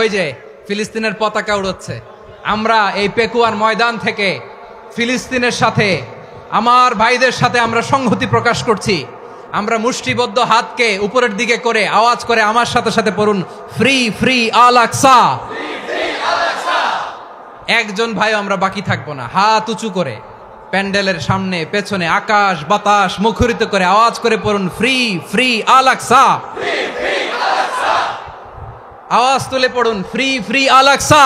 ওই যে ফিলিস্তিনের পতাকা উড়ছে। আমরা এই পেকুয়ার ময়দান থেকে ফিলিস্তিনের সাথে, আমার ভাইদের সাথে আমরা সংহতি প্রকাশ করছি। আমরা মুষ্টিবদ্ধ হাতকে উপরের দিকে করে আওয়াজ করে আমার সাথে সাথে পড়ুন, ফ্রি ফ্রি আল আকসা। একজন ভাই আমরা বাকি থাকবো না। হাত উঁচু করে প্যান্ডেলের সামনে পেছনে আকাশ বাতাস মুখরিত করে আওয়াজ করে পড়ুন, ফ্রি ফ্রি আল আকসা। আওয়াজ তুলে পড়ুন, free free Al Aqsa,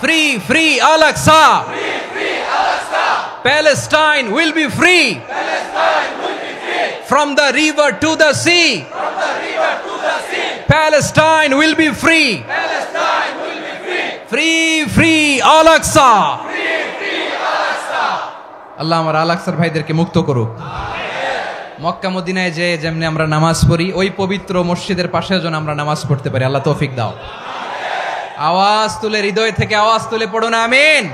free free Al Aqsa. Palestine will be free from the river to the sea. Palestine will be free. Free free Al Aqsa. আল্লাহ আমার আল আকসার ভাইদেরকে মুক্ত করুক। মক্কা মদিনায় যে যেমনি আমরা নামাজ পড়ি, ওই পবিত্র মসজিদের পাশে যেন আমরা নামাজ পড়তে পারি। আল্লাহ তৌফিক দাও। আওয়াজ তুলে, হৃদয় থেকে আওয়াজ তুলে পড়ুন, আমিন।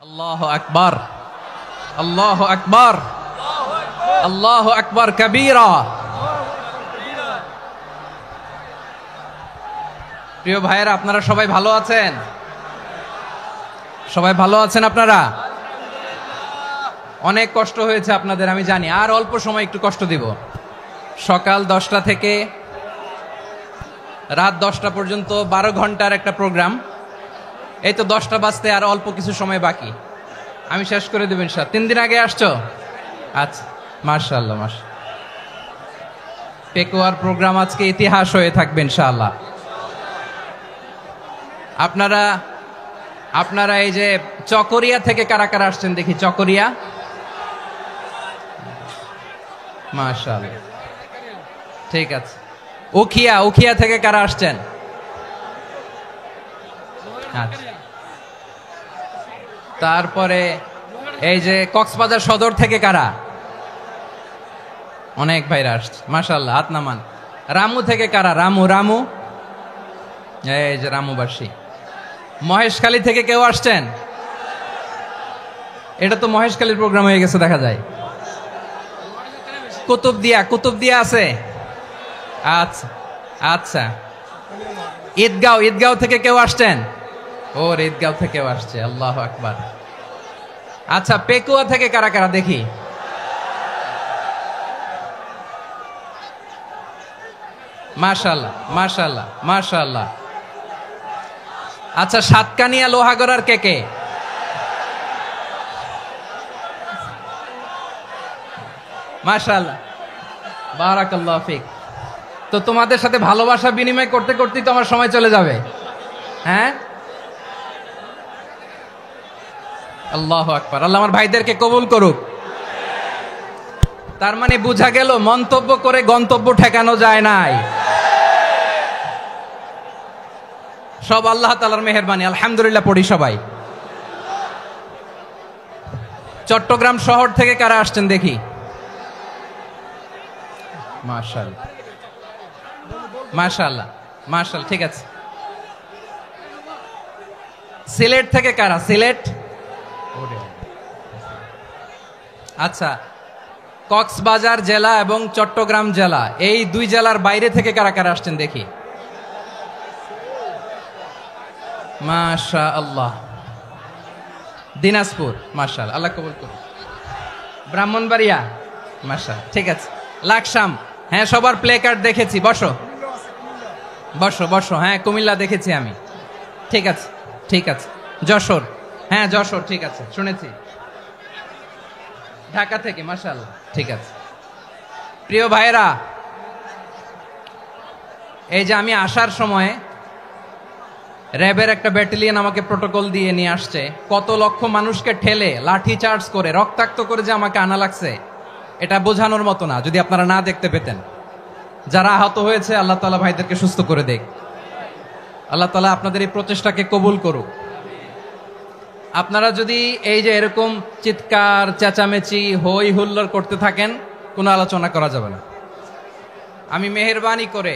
আল্লাহু আকবার, আল্লাহু আকবার, আল্লাহু আকবার কবীরা। প্রিয় ভাইয়েরা, আপনারা সবাই ভালো আছেন? সবাই ভালো আছেন আপনারা? অনেক কষ্ট হয়েছে আপনাদের আমি জানি, আর অল্প সময় একটু কষ্ট দিব। সকাল 10টা থেকে রাত 10টা পর্যন্ত 12 ঘন্টার একটা প্রোগ্রাম। এই তো 10টা বাজতে আর অল্প কিছু সময় বাকি, আমি শেষ করে দেব ইনশাআল্লাহ। 3 দিন আগে আসছো? আচ্ছা, মাশাআল্লাহ মাশাআল্লাহ। পেকুয়ার প্রোগ্রাম আজকে ইতিহাস হয়ে থাকবে ইনশাআল্লাহ। আপনারা এই যে চকরিয়া থেকে কারা কারা আসছেন দেখি? চকরিয়া, মাশাআল্লাহ, ঠিক আছে। উখিয়া থেকে কারা আসছেন? আচ্ছা। তারপরে এই যে কক্সবাজার সদর থেকে কারা? অনেক ভাইরা আসছে, মাশাআল্লাহ, হাত নামান। রামু থেকে কারা? রামু, এই যে রামুবাসী। মহেশখালী থেকে কেউ আসছেন? এটা তো মহেশখালীর প্রোগ্রাম হয়ে গেছে দেখা যায়। কুতুবদিয়া আছে? আচ্ছা আচ্ছা। ঈদগাঁও থেকে কেউ আসছেন? ওর ঈদগাঁও থেকেও আসছে, আল্লাহু আকবার। আচ্ছা, পেকুয়া থেকে কারা কারা দেখি? মাশাআল্লাহ মাশাআল্লাহ মাশাআল্লাহ। আচ্ছা, সাতকানিয়া লোহাগড়ার কে? মাশাআল্লাহ, বারাকাল্লাহু ফিক। তো তোমাদের সাথে ভালোবাসা বিনিময় করতে করতেই তো আমার সময় চলে যাবে। হ্যাঁ, আল্লাহু আকবার। আল্লাহ আমার ভাইদেরকে কবুল করুক। তার মানে বোঝা গেল মন্তব্য করে গন্তব্য ঠেকানো যায় নাই, সব আল্লাহ তাআলার মেহেরবানি। আলহামদুলিল্লাহ পড়ি সবাই। চট্টগ্রাম শহর থেকে কারা আসছেন দেখি? মাশাআল্লাহ মাশাআল্লাহ মাশাআল্লাহ, ঠিক আছে। সিলেট থেকে কারা? সিলেট, আচ্ছা। কক্সবাজার জেলা এবং চট্টগ্রাম জেলা, এই দুই জেলার বাইরে থেকে কারা কারা আসছেন দেখি? মাশাআল্লাহ। দিনাজপুর, মাশাআল্লাহ, আল্লাহ কবুল করুন। ব্রাহ্মণবাড়িয়া, মাশাআল্লাহ, ঠিক আছে। লাকসাম, হ্যাঁ, সবার প্লে কার্ড দেখেছি। বসো বসো বসো। হ্যাঁ, কুমিল্লা দেখেছি আমি, ঠিক আছে ঠিক আছে। যশোর, হ্যাঁ যশোর, ঠিক আছে, শুনেছি। ঢাকা থেকে, মাশাআল্লাহ, ঠিক আছে। প্রিয় ভাইরা, এই যে আমি আসার সময় র্যাবের একটা ব্যাটালিয়ন আমাকে প্রোটোকল দিয়ে নিয়ে আসছে, কত লক্ষ মানুষকে ঠেলে লাঠি চার্জ করে রক্তাক্ত করে যে আমাকে আনা লাগছে, এটা বোঝানোর মতো না যদি আপনারা না দেখতে পেতেন। যারা আহত হয়েছে আল্লাহ তাআলা ভাইদেরকে সুস্থ করে দেখ। আল্লাহ তাআলা আপনাদের এই প্রচেষ্টাকে কবুল করুক। আপনারা যদি এই যে এরকম চিৎকার চেঁচামেচি হই হুল্লোড় করতে থাকেন, কোনো আলোচনা করা যাবে না। আমি মেহেরবানি করে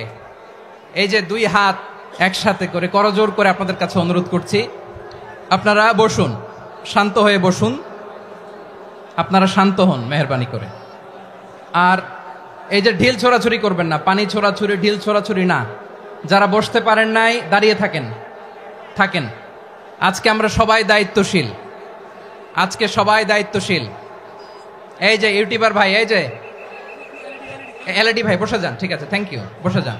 এই যে দুই হাত একসাথে করে করজোর করে আপনাদের কাছে অনুরোধ করছি, আপনারা বসুন, শান্ত হয়ে বসুন, আপনারা শান্ত হন মেহেরবানি করে। আর এই যে ঢিল ছোড়াছুরি করবেন না, পানি ছোড়াছুরি ঢিল ছোড়াছুরি না। যারা বসতে পারেন নাই দাঁড়িয়ে থাকেন। আজকে আমরা সবাই দায়িত্বশীল, আজকে সবাই দায়িত্বশীল। এই যে ইউটিউবার ভাই, এই যে এলইডি ভাই বসে যান, ঠিক আছে, থ্যাংক ইউ, বসে যান।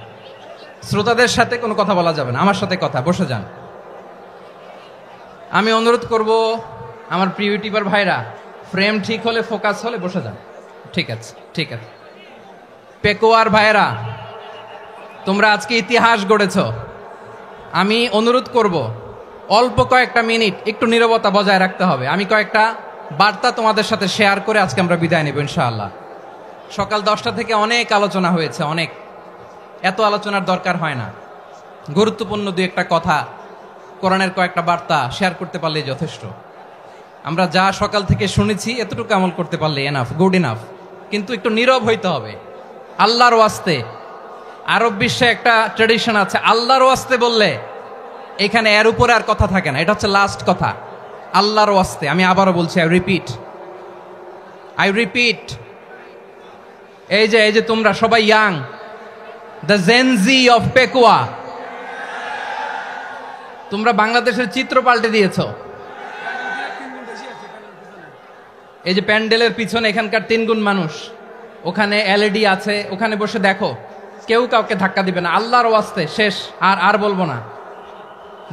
শ্রোতাদের সাথে কোনো কথা বলা যাবে না, আমার সাথে কথা, বসে যান। আমি অনুরোধ করব আমার প্রিয় ইউটিউবার ভাইরা, ফ্রেম ঠিক হলে ফোকাস হলে বসে যান, ঠিক আছে, ঠিক আছে। পেকুয়ার ভাইরা, তোমরা আজকে ইতিহাস গড়েছ। আমি অনুরোধ করব অল্প কয়েকটা মিনিট একটু নীরবতা বজায় রাখতে হবে। আমি কয়েকটা বার্তা তোমাদের সাথে শেয়ার করে আজকে আমরা বিদায় নেব ইনশাআল্লাহ। সকাল 10টা থেকে অনেক আলোচনা হয়েছে, অনেক, এত আলোচনার দরকার হয় না। গুরুত্বপূর্ণ দুই একটা কথা, কোরআনের কয়েকটা বার্তা শেয়ার করতে পারলেই যথেষ্ট। আমরা যা সকাল থেকে শুনেছি এতটুকু আমল করতে পারলে এনাফ, গুড ইনাফ। কিন্তু একটু নীরব হইতে হবে আল্লাহর ওয়াস্তে। আরব বিশ্বে একটা ট্রেডিশন আছে, আল্লাহর ওয়াস্তে বললে এখানে এর উপরে আর কথা থাকে না, এটা হচ্ছে লাস্ট কথা। আল্লাহর ওয়াস্তে, আমি আবারও বলছি, আই রিপিট। এই যে তোমরা সবাই young, the Gen Z of Pekua, তোমরা বাংলাদেশের চিত্র পাল্টে দিয়েছ। এই যে প্যান্ডেলের পিছনে এখানকার 3 গুণ মানুষ, ওখানে এলইডি আছে, ওখানে বসে দেখো, কেউ কাউকে ধাক্কা দিবে না। আল্লাহর ওয়াস্তে, শেষ, আর বলবো না।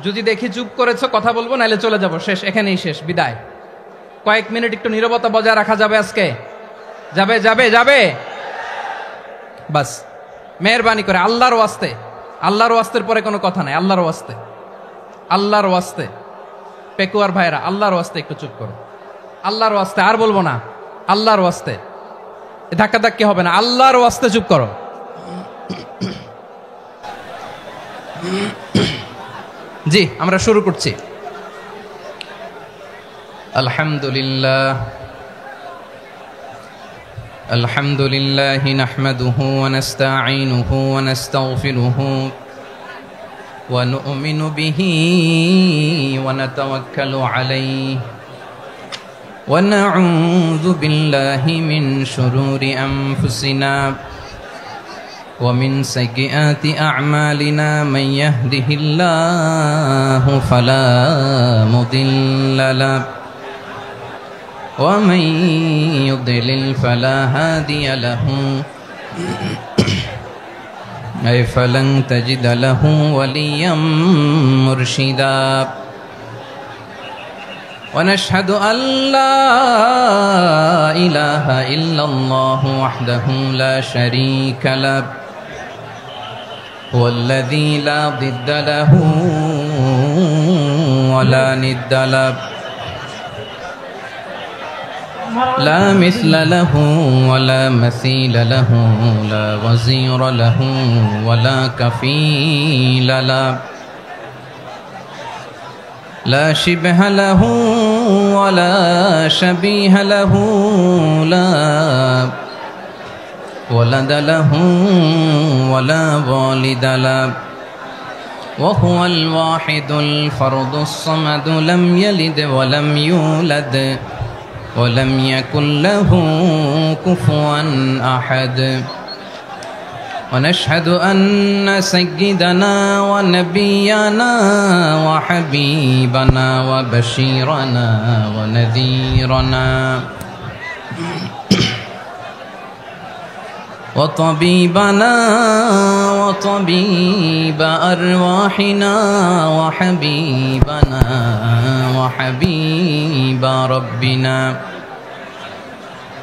যদি দেখি চুপ করেছো কথা বলবো, নাহলে চলে যাব, শেষ, এখানেই শেষ, বিদায়। কয়েক মিনিট একটু নীরবতা বজায় রাখা যাবে আজকে? যাবে বাস, মেহেরবানি করে আল্লাহর ওয়াস্তে। আল্লাহর ওয়াস্তের পরে কোনো কথা নাই, আল্লাহর ওয়াস্তে। পেকুয়ার ভাইরা, আল্লাহর ওয়াস্তে একটু চুপ করো, আল্লাহর ওয়াস্তে, আর বলবো না, আল্লাহর ওয়াস্তে। ধাক্কাধাক্কি হবে না, আল্লাহর ওয়াস্তে চুপ করো। জি, আমরা শুরু করছি। আলহামদুলিল্লাহ নাহমাদুহু ওয়া নাস্তাঈনুহু ওয়া নাস্তাগফিরুহু ওয়া নু'মিনু বিহি ওয়া নাতাওয়াক্কালু আলাইহি ওয়া নাউযু বিল্লাহি মিন শুরুরি আনফুসিনা ومن سيئات أعمالنا من يهده الله فلا مضل له ومن يضلل فلا هادي له أي فلن تجد له وليا مرشدا ونشهد أن لا إله إلا الله وحده لا شريك له هو الذي لا ضد له ولا ند له لا مثل له ولا مثيل له لا وزير له ولا كفيل له لا شبه له ولا شبيه له لا ولد له ولا والد له وهو الواحد الفرد الصمد لم يلد ولم يولد ولم يكن له كفوا أحد ونشهد أن سيدنا ونبينا وحبيبنا وبشيرنا ونذيرنا وطبيبنا وطبيب أرواحنا وحبيبنا وحبيب ربنا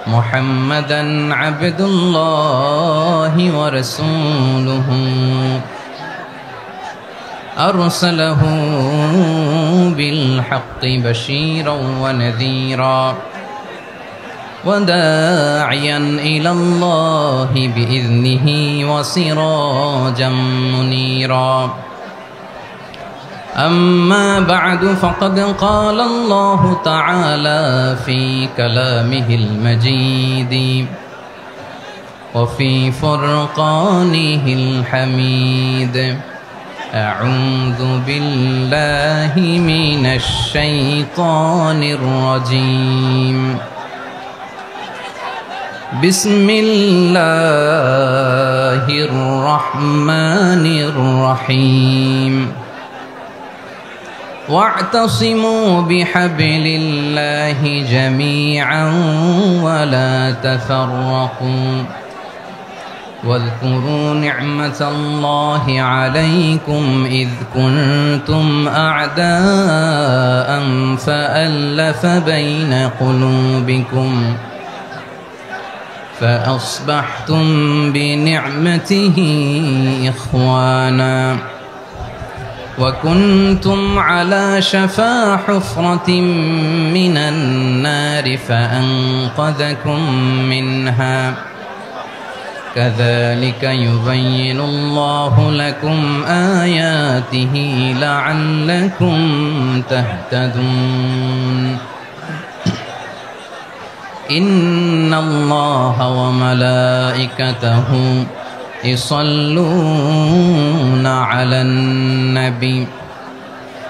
محمدا عبد الله ورسوله أرسله بالحق بشيرا ونذيرا وداعيا إلى الله بإذنه وسراجا منيرا أما بعد فقد قال الله تعالى في كلامه المجيد وفي فرقانه الحميد أعوذ بالله من الشيطان الرجيم بسم الله الرحمن الرحيم واعتصموا بحبل الله جميعا ولا تفرقوا واذكروا نعمة الله عليكم إذ كنتم أعداء فألف بين قلوبكم فأصبحتم بنعمته إخوانا وكنتم على شفا حفرة من النار فأنقذكم منها كذلك يبين الله لكم آياته لعلكم تهتدون إن الله وملائكته يصلون على النبي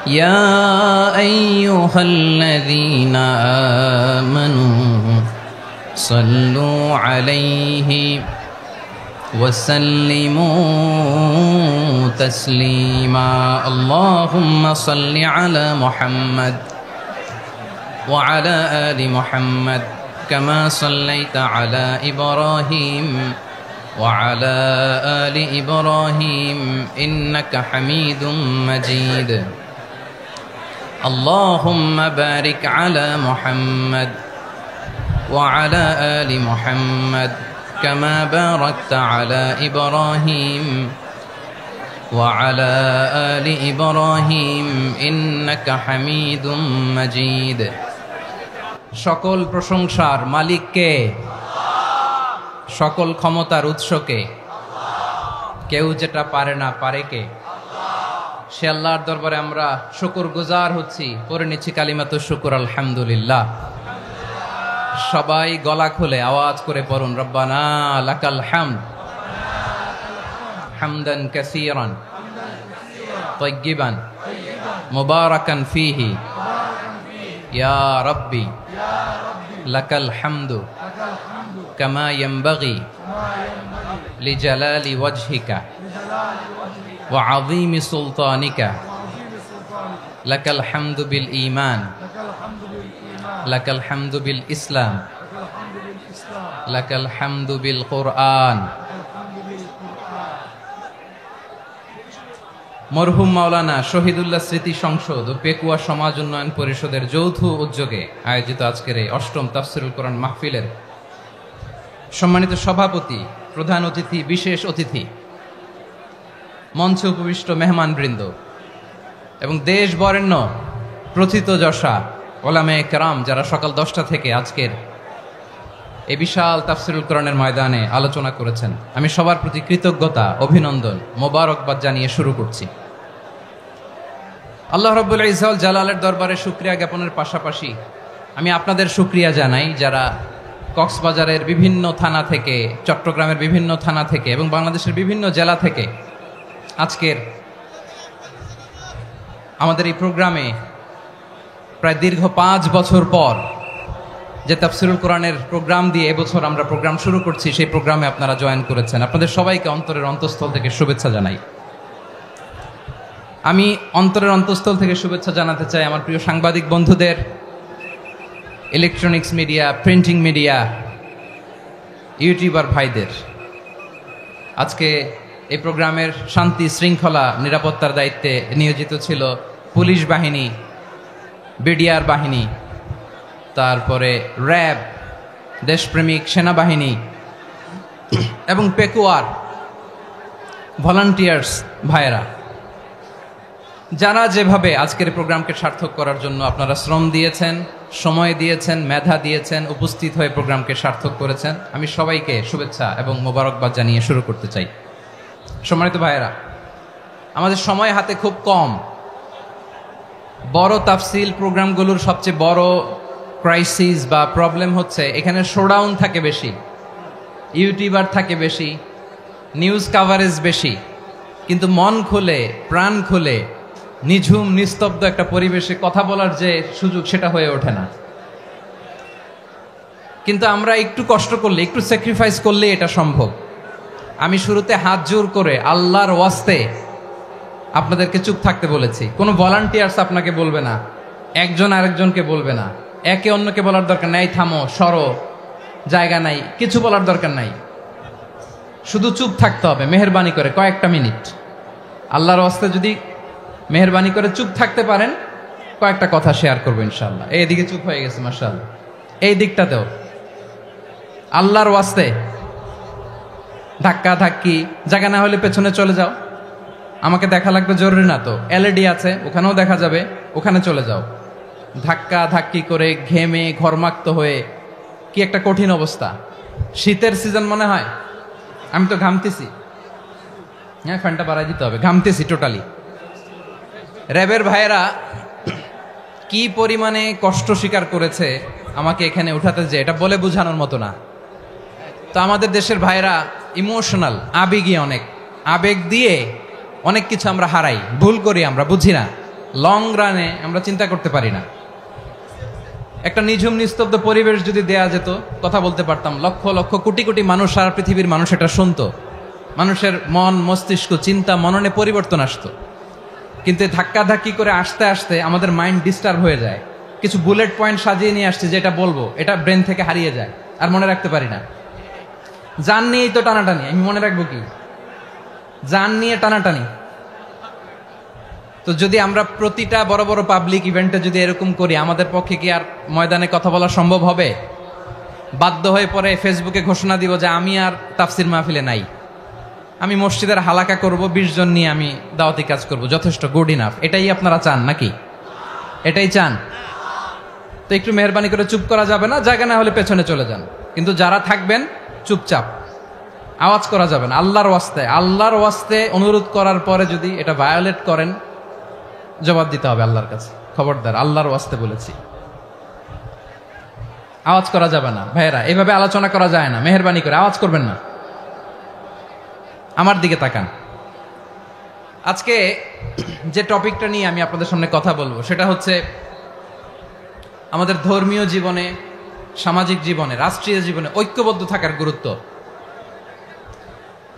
يا أيها الذين آمنوا صلوا عليه وسلموا تسليما اللهم صل على محمد وعلى آل محمد كما صليت على إبراهيم وعلى آل إبراهيم إنك حميد مجيد اللهم بارك على محمد وعلى آل محمد كما باركت على إبراهيم وعلى آل إبراهيم إنك حميد مجيد সকল প্রশংসার মালিক কে? সকল ক্ষমতার উৎস কে? কেউ যেটা পারে না পারে কে? সে আল্লাহর দরবারে আমরা শুকরগুজার হচ্ছি, পড়ে নিচ্ছি কালিমাতু শুকর আলহামদুলিল্লাহ। সবাই গলা খুলে আওয়াজ করে পড়ুন রব্বানা লাকাল হামদ হামদান কাসীরান তাইয়্যিবান মুবারাকান ফীহি ইয়া রাব্বি লাকাল হামদু কামা ইয়ানবাগি লিজালালি ওয়াজহিকা ওয়া আযীমি সুলতানিকা লাকাল হামদু বিল ঈমান লাকাল হামদু বিল ইসলাম লাকাল হামদু বিল কুরআন। মরহুম মাওলানা শহীদুল্লাহ স্মৃতি সংসদ ও পেকুয়া সমাজ উন্নয়ন পরিষদের যৌথ উদ্যোগে আয়োজিত আজকের এই অষ্টম তাফসীরুল কোরআন মাহফিলের সম্মানিত সভাপতি, প্রধান অতিথি, বিশেষ অতিথি, মঞ্চে উপবিষ্ট মেহমানবৃন্দ এবং দেশ বরেণ্য প্রথিতযশা ওলামায়ে কেরাম যারা সকাল 10টা থেকে আজকের এই বিশাল তাফসীরুল কোরআনের ময়দানে আলোচনা করেছেন, আমি সবার প্রতি কৃতজ্ঞতা, অভিনন্দন, মোবারকবাদ জানিয়ে শুরু করছি। আল্লাহ রাব্বুল ইজ্জত জালালের দরবারে শুকরিয়া জ্ঞাপনের পাশাপাশি আমি আপনাদের শুকরিয়া জানাই যারা কক্সবাজারের বিভিন্ন থানা থেকে, চট্টগ্রামের বিভিন্ন থানা থেকে এবং বাংলাদেশের বিভিন্ন জেলা থেকে আজকের আমাদের এই প্রোগ্রামে প্রায় দীর্ঘ 5 বছর পর যে তাফসীরুল কোরআনের প্রোগ্রাম দিয়ে এবছর আমরা প্রোগ্রাম শুরু করছি, সেই প্রোগ্রামে আপনারা জয়েন করেছেন। আপনাদের সবাইকে অন্তরের অন্তঃস্থল থেকে শুভেচ্ছা জানাই। আমি অন্তরের অন্তঃস্থল থেকে শুভেচ্ছা জানাতে চাই আমার প্রিয় সাংবাদিক বন্ধুদের, electronics media, printing media, YouTuber ভাইদের। আজকে এই প্রোগ্রামের শান্তি শৃঙ্খলা নিরাপত্তার দায়িত্বে নিয়োজিত ছিল পুলিশ বাহিনী, বিডিআর বাহিনী, তারপরে র্যাব, দেশপ্রেমিক সেনাবাহিনী এবং পেকুয়ার ভলান্টিয়ার্স ভাইয়েরা। যারা যেভাবে আজকের প্রোগ্রামকে সার্থক করার জন্য আপনারা শ্রম দিয়েছেন, সময় দিয়েছেন, মেধা দিয়েছেন, উপস্থিত হয়ে প্রোগ্রামকে সার্থক করেছেন, আমি সবাইকে শুভেচ্ছা এবং মোবারকবাদ জানিয়ে শুরু করতে চাই। সম্মানিত ভাইয়েরা, আমাদের সময় হাতে খুব কম। বড় তাফসিল প্রোগ্রামগুলোর সবচেয়ে বড় ক্রাইসিস বা প্রবলেম হচ্ছে এখানে শোডাউন থাকে বেশি, ইউটিউবার থাকে বেশি, নিউজ কাভারেজ বেশি, কিন্তু মন খুলে প্রাণ খুলে নিঝুম নিস্তব্ধ একটা পরিবেশে কথা বলার যে সুযোগ সেটা হয়ে ওঠে না। কিন্তু আমরা একটু কষ্ট করলে, একটু স্যাক্রিফাইস করলে এটা সম্ভব। আমি শুরুতে হাত জোর করে আল্লাহর ওয়াস্তে আপনাদেরকে চুপ থাকতে বলেছি। কোনো ভলান্টিয়ার্স আপনাকে বলবে না, একজন আরেকজনকে বলবে না, একে অন্যকে বলার দরকার নাই, থামো, সরো, জায়গা নাই, কিছু বলার দরকার নাই। শুধু চুপ থাকতে হবে মেহেরবানি করে কয়েকটা মিনিট। আল্লাহর ওয়াস্তে যদি মেহেরবানি করে চুপ থাকতে পারেন, কয়েকটা কথা শেয়ার করবো ইনশাআল্লাহ। এইদিকে চুপ হয়ে গেছে মাশাআল্লাহ, এই দিকটাতেও আল্লাহর ওয়াস্তে ধাক্কা ধাক্কি জায়গা না হলে পেছনে চলে যাও। আমাকে দেখা লাগবে জরুরি না তো, এলইডি আছে ওখানেও দেখা যাবে, ওখানে চলে যাও। ধাক্কা ধাক্কি করে ঘেমে ঘরমাক্ত হয়ে কি একটা কঠিন অবস্থা। শীতের সিজন মনে হয়, আমি তো ঘামতেছি। হ্যাঁ, ফ্যানটা বাড়াই দিতে হবে, ঘামতেছি টোটালি। র্যাবের ভাইয়েরা কি পরিমাণে কষ্ট স্বীকার করেছে আমাকে এখানে উঠাতে, যে এটা বলে বোঝানোর মতো না। তো আমাদের দেশের ভাইয়েরা ইমোশনাল, আবেগী অনেক, আবেগ দিয়ে অনেক কিছু আমরা হারাই, ভুল করি, আমরা বুঝি না, লং রানে আমরা চিন্তা করতে পারি না। একটা নিঝুম নিস্তব্ধ পরিবেশ যদি দেয়া যেত, কথা বলতে পারতাম, লক্ষ লক্ষ কোটি কোটি মানুষ, সারা পৃথিবীর মানুষ এটা শুনতো, মানুষের মন মস্তিষ্ক চিন্তা মননে পরিবর্তন আসতো। কিন্তু ধাক্কা ধাক্কি করে আসতে আসতে আমাদের মাইন্ড ডিস্টার্ব হয়ে যায়। কিছু বুলেট পয়েন্ট সাজিয়ে নিয়ে আসছে, যেটা বলবো এটা ব্রেন থেকে হারিয়ে যায়, আর মনে রাখতে পারি না। জান নিয়েই তো টানাটানি, আমি মনে রাখবো কি? জান নিয়ে টানাটানি। তো যদি আমরা প্রতিটা বড় বড় পাবলিক ইভেন্টে যদি এরকম করি, আমাদের পক্ষে কি আর ময়দানে কথা বলা সম্ভব হবে? বাধ্য হয়ে পরে ফেসবুকে ঘোষণা দিব যে আমি আর তাফসির মাহফিলে নাই, আমি মসজিদের হালাকা করব, 20 জন নিয়ে আমি দাওয়াতি কাজ করব, যথেষ্ট, গুড ইনাফ। এটাই আপনারা চান নাকি? এটাই চান? তো একটু মেহরবানি করে চুপ করা যাবে না, জায়গা না হলে পেছনে চলে যান। কিন্তু যারা থাকবেন চুপচাপ, আওয়াজ করা যাবে না। আল্লাহর ওয়াস্তে, আল্লাহর ওয়াস্তে অনুরোধ করার পরে যদি এটা ভায়োলেট করেন, জবাব দিতে হবে আল্লাহর কাছে। খবরদার, আল্লাহর ওয়াস্তে বলেছি, আওয়াজ করা যাবে না। ভাইয়েরা, এভাবে আলোচনা করা যায় না, মেহরবানি করে আওয়াজ করবেন না। আমার দিকে তাকান। আজকে যে টপিকটা নিয়ে আমি আপনাদের সামনে কথা বলবো সেটা হচ্ছে আমাদের ধর্মীয় জীবনে, সামাজিক জীবনে, রাষ্ট্রীয় জীবনে ঐক্যবদ্ধ থাকার গুরুত্ব।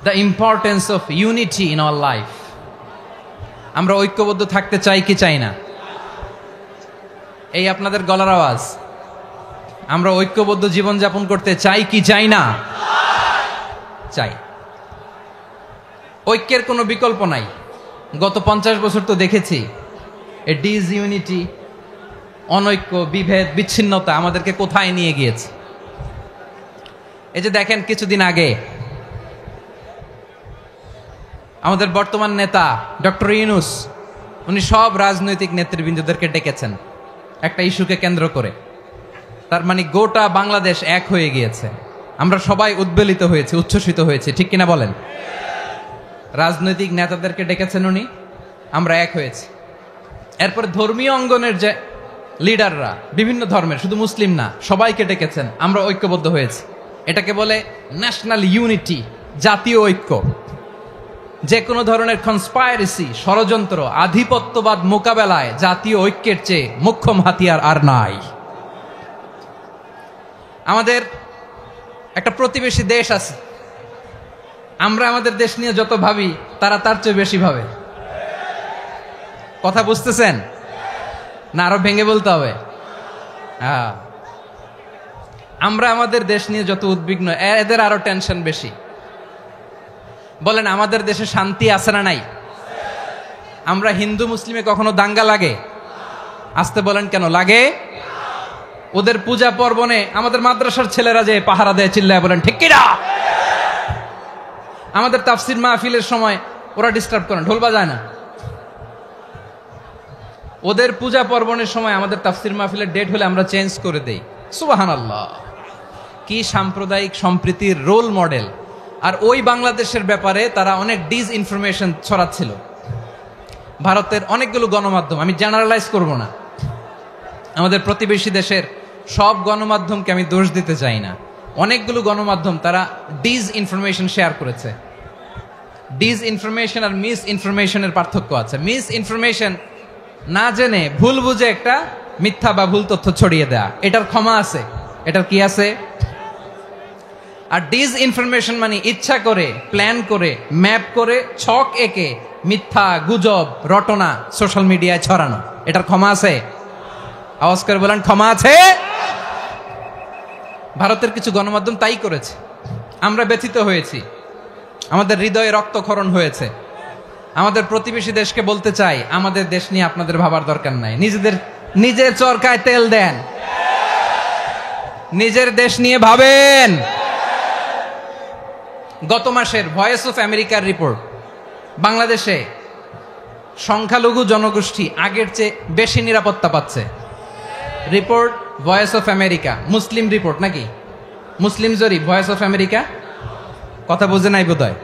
The importance of unity in our life. আমরা ঐক্যবদ্ধ থাকতে চাই কি চাই না? এই আপনাদের গলার আওয়াজ। আমরা ঐক্যবদ্ধ জীবনযাপন করতে চাই কি চাই না? চাই। ঐক্যের কোনো বিকল্প নাই। গত 50 বছর তো দেখেছি এ ডিসইউনিটি, অনৈক্য, বিভেদ, বিচ্ছিন্নতা আমাদেরকে কোথায় নিয়ে গিয়েছে। এই যে দেখেন, কিছুদিন আগে আমাদের বর্তমান নেতা ডক্টর ইউনূস, উনি সব রাজনৈতিক নেতৃবৃন্দদেরকে ডেকেছেন একটা ইস্যুকে কেন্দ্র করে। তার মানে গোটা বাংলাদেশ এক হয়ে গিয়েছে। আমরা সবাই উদ্বেলিত হয়েছি, উচ্ছ্বসিত হয়েছি, ঠিক কিনা বলেন? রাজনৈতিক নেতাদেরকে ডেকেছেন উনি, আমরা এক হয়েছি। এরপরে ধর্মীয় অঙ্গনের যে লিডাররা, বিভিন্ন ধর্মের, শুধু মুসলিম না, সবাইকে ডেকেছেন, আমরা ঐক্যবদ্ধ হয়েছি। এটাকে বলে ন্যাশনাল ইউনিটি, জাতীয় ঐক্য। যে কোনো ধরনের কনস্পাইরেসি, ষড়যন্ত্র, আধিপত্যবাদ মোকাবেলায় জাতীয় ঐক্যের চেয়ে মোক্ষম হাতিয়ার আর নাই। আমাদের একটা প্রতিবেশী দেশ আছে, আমরা আমাদের দেশ নিয়ে যত ভাবি তারা তার চেয়ে বেশি ভাবে। কথা বুঝতেছেন না? আরো ভেঙে বলতে হবে। হ্যাঁ, আমরা আমাদের দেশ নিয়ে যত উদ্বিগ্ন, এদের আরো টেনশন বেশি। বলেন, আমাদের দেশে শান্তি আছে না নাই? আমরা হিন্দু মুসলিমে কখনো দাঙ্গা লাগে? আসতে বলেন, কেন লাগে? ওদের পূজা পার্বণে আমাদের মাদ্রাসার ছেলেরা যে পাহারা দেয়, চিল্লায় বলেন ঠিক কিনা? আমাদের তাফসির মাহফিলের সময় ওরা ডিস্টার্ব করেন, ঢোল বাজায় না। ওদের পূজা পার্বণের সময় আমাদের তাফসির মাহফিলের ডেট হলে আমরা চেঞ্জ করে দেই। সুবহানাল্লাহ, কি সাম্প্রদায়িক সম্প্রীতির রোল মডেল। আর ওই বাংলাদেশের ব্যাপারে তারা অনেক ডিসইনফরমেশন ছড়াচ্ছিল। ভারতের অনেকগুলো গণমাধ্যম, আমি জেনারেলাইজ করব না, আমাদের প্রতিবেশী দেশের সব গণমাধ্যমকে আমি দোষ দিতে চাই না, অনেকগুলো গণমাধ্যম তারা ডিসইনফরমেশন শেয়ার করেছে। ডিসইনফরমেশন আর মিস ইনফরমেশনের পার্থক্য আছে। মিস ইনফরমেশন না জেনে ভুল বুঝে একটা মিথ্যা বা ভুল তথ্য ছড়িয়ে দেয়া, এটার ক্ষমা আছে, এটার কি আছে। আর ডিসইনফরমেশন মানে ইচ্ছা করে, প্ল্যান করে, ম্যাপ করে, ছক এঁকে মিথ্যা, গুজব, রটনা সোশ্যাল মিডিয়ায় ছড়ানো, এটার ক্ষমা আছে? আওয়াজ করে বলেন, ক্ষমা আছে? ভারতের কিছু গণমাধ্যম তাই করেছে, আমরা ব্যথিত হয়েছি, আমাদের হৃদয়ে রক্তক্ষরণ হয়েছে। আমাদের প্রতিবেশী দেশকে বলতে চাই, আমাদের দেশ নিয়ে আপনাদের ভাবার দরকার নাই, নিজের চরকায় তেল দেন, নিজের দেশ নিয়ে ভাবেন। গত মাসের ভয়েস অফ আমেরিকার রিপোর্ট, বাংলাদেশে সংখ্যালঘু জনগোষ্ঠী আগের চেয়ে বেশি নিরাপত্তা পাচ্ছে। Report voice of America, Muslim report নাকি? মুসলিম জরিপ, ভয়েস অফ আমেরিকা। কথা বুঝে নাই বোধহয়।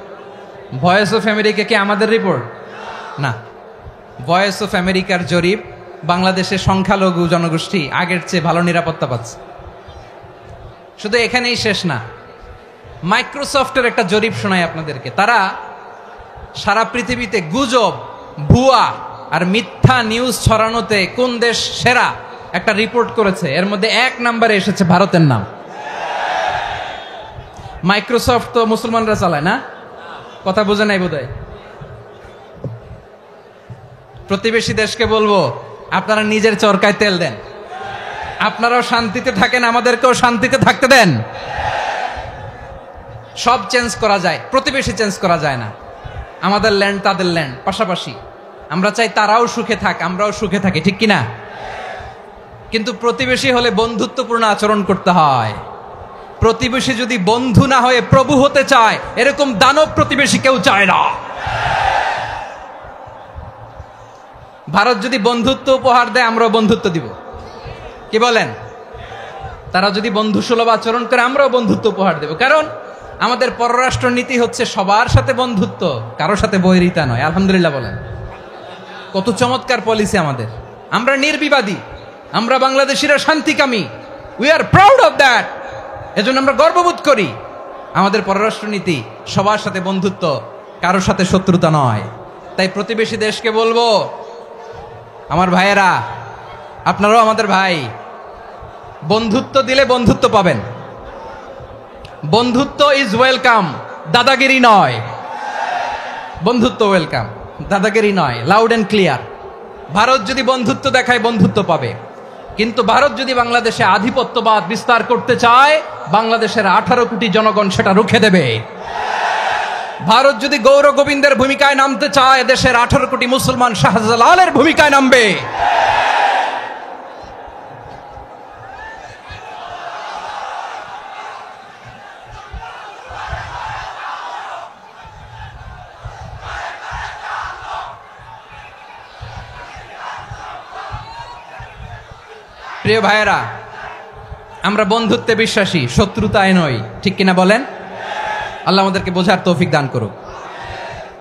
ভয়েস অফ আমেরিকা কি আমাদের রিপোর্ট? না, ভয়েস অফ আমেরিকার জরিপ, বাংলাদেশের সংখ্যালঘু জনগোষ্ঠী আগের চেয়ে ভালো নিরাপত্তা পাচ্ছে। শুধু এখানেই শেষ না, মাইক্রোসফটের একটা জরিপ শোনাই আপনাদেরকে। তারা সারা পৃথিবীতে গুজব, ভুয়া আর মিথ্যা নিউজ ছড়ানোতে কোন দেশ সেরা একটা রিপোর্ট করেছে। এর মধ্যে 1 নম্বরে এসেছে ভারতের নাম। মাইক্রোসফট তো মুসলমানরা চালায় না, কথা বোঝে নাই বোধহয়। প্রতিবেশী দেশকে বলবো, আপনারা নিজের চরকায় তেল দেন, আপনারাও শান্তিতে থাকেন, আমাদেরকেও শান্তিতে থাকতে দেন। সব চেঞ্জ করা যায়, প্রতিবেশী চেঞ্জ করা যায় না। আমাদের ল্যান্ড তাদের ল্যান্ড, পাশাপাশি। আমরা চাই তারাও সুখে থাক, আমরাও সুখে থাকি, ঠিক কিনা? কিন্তু প্রতিবেশী হলে বন্ধুত্বপূর্ণ আচরণ করতে হয়। প্রতিবেশী যদি বন্ধু না হয়ে প্রভু হতে চায়, এরকম দানব প্রতিবেশী কেউ চায় না। ভারত যদি বন্ধুত্ব উপহার দেয়, আমরাও বন্ধুত্ব দিব, কি বলেন? তারা যদি বন্ধুসুলভ আচরণ করে, আমরাও বন্ধুত্ব উপহার দেব। কারণ আমাদের পররাষ্ট্র নীতি হচ্ছে সবার সাথে বন্ধুত্ব, কারোর সাথে বৈরিতা নয়। আলহামদুলিল্লাহ বলেন, কত চমৎকার পলিসি আমাদের। আমরা নির্বিবাদী, আমরা বাংলাদেশিরা শান্তিকামী, we are proud of that. এজন্য আমরা গর্ববোধ করি। আমাদের পররাষ্ট্র নীতি সবার সাথে বন্ধুত্ব, কারোর সাথে শত্রুতা নয়। তাই প্রতিবেশী দেশকে বলবো, আমার ভাইয়েরা, আপনারাও আমাদের ভাই, বন্ধুত্ব দিলে বন্ধুত্ব পাবেন। বন্ধুত্ব ইজ ওয়েলকাম, দাদাগিরি নয়। বন্ধুত্ব ওয়েলকাম, দাদাগিরি নয়, লাউড এন্ড ক্লিয়ার। ভারত যদি বন্ধুত্ব দেখায়, বন্ধুত্ব পাবে। কিন্তু ভারত যদি বাংলাদেশে আধিপত্যবাদ বিস্তার করতে চায়, বাংলাদেশের 18 কোটি জনগণ সেটা রুখে দেবে। ভারত যদি গৌর গোবিন্দের ভূমিকায় নামতে চায়, দেশের 18 কোটি মুসলমান শাহজালালের ভূমিকায় নামবে। প্রিয় ভাইয়েরা, আমরা বন্ধুত্বে বিশ্বাসী, শত্রুতায় নই, ঠিক কিনা বলেন? আল্লাহ আমাদেরকে বোঝার তৌফিক দান করুক।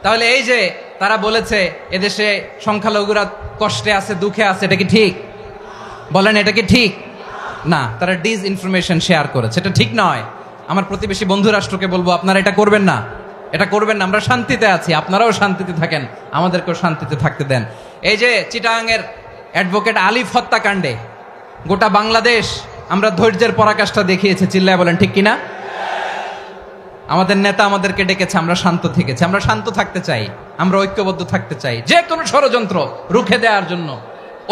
তাহলে এই যে তারা বলেছে এদেশে সংখ্যালঘুরা কষ্টে আছে, দুঃখে আছে, এটা কি ঠিক? বলেন, এটা কি ঠিক? না, তারা ডিসইনফরমেশন শেয়ার করেছে, এটা ঠিক নয়। আমার প্রতিবেশী বন্ধু রাষ্ট্রকে বলবো, আপনারা এটা করবেন না, এটা করবেন না। আমরা শান্তিতে আছি, আপনারাও শান্তিতে থাকেন, আমাদেরকেও শান্তিতে থাকতে দেন। এই যে চিটাগাংয়ের অ্যাডভোকেট আলিফ হত্যাকাণ্ডে গোটা বাংলাদেশ আমরা ধৈর্যের পরাকাষ্ঠা দেখিয়েছে, চিল্লায় বলেন ঠিক কিনা? আমাদের নেতা আমাদেরকে ডেকেছে, আমরা শান্ত থেকেছি। আমরা শান্ত থাকতে চাই, আমরা ঐক্যবদ্ধ থাকতে চাই। যে কোনো ষড়যন্ত্র রুখে দেওয়ার জন্য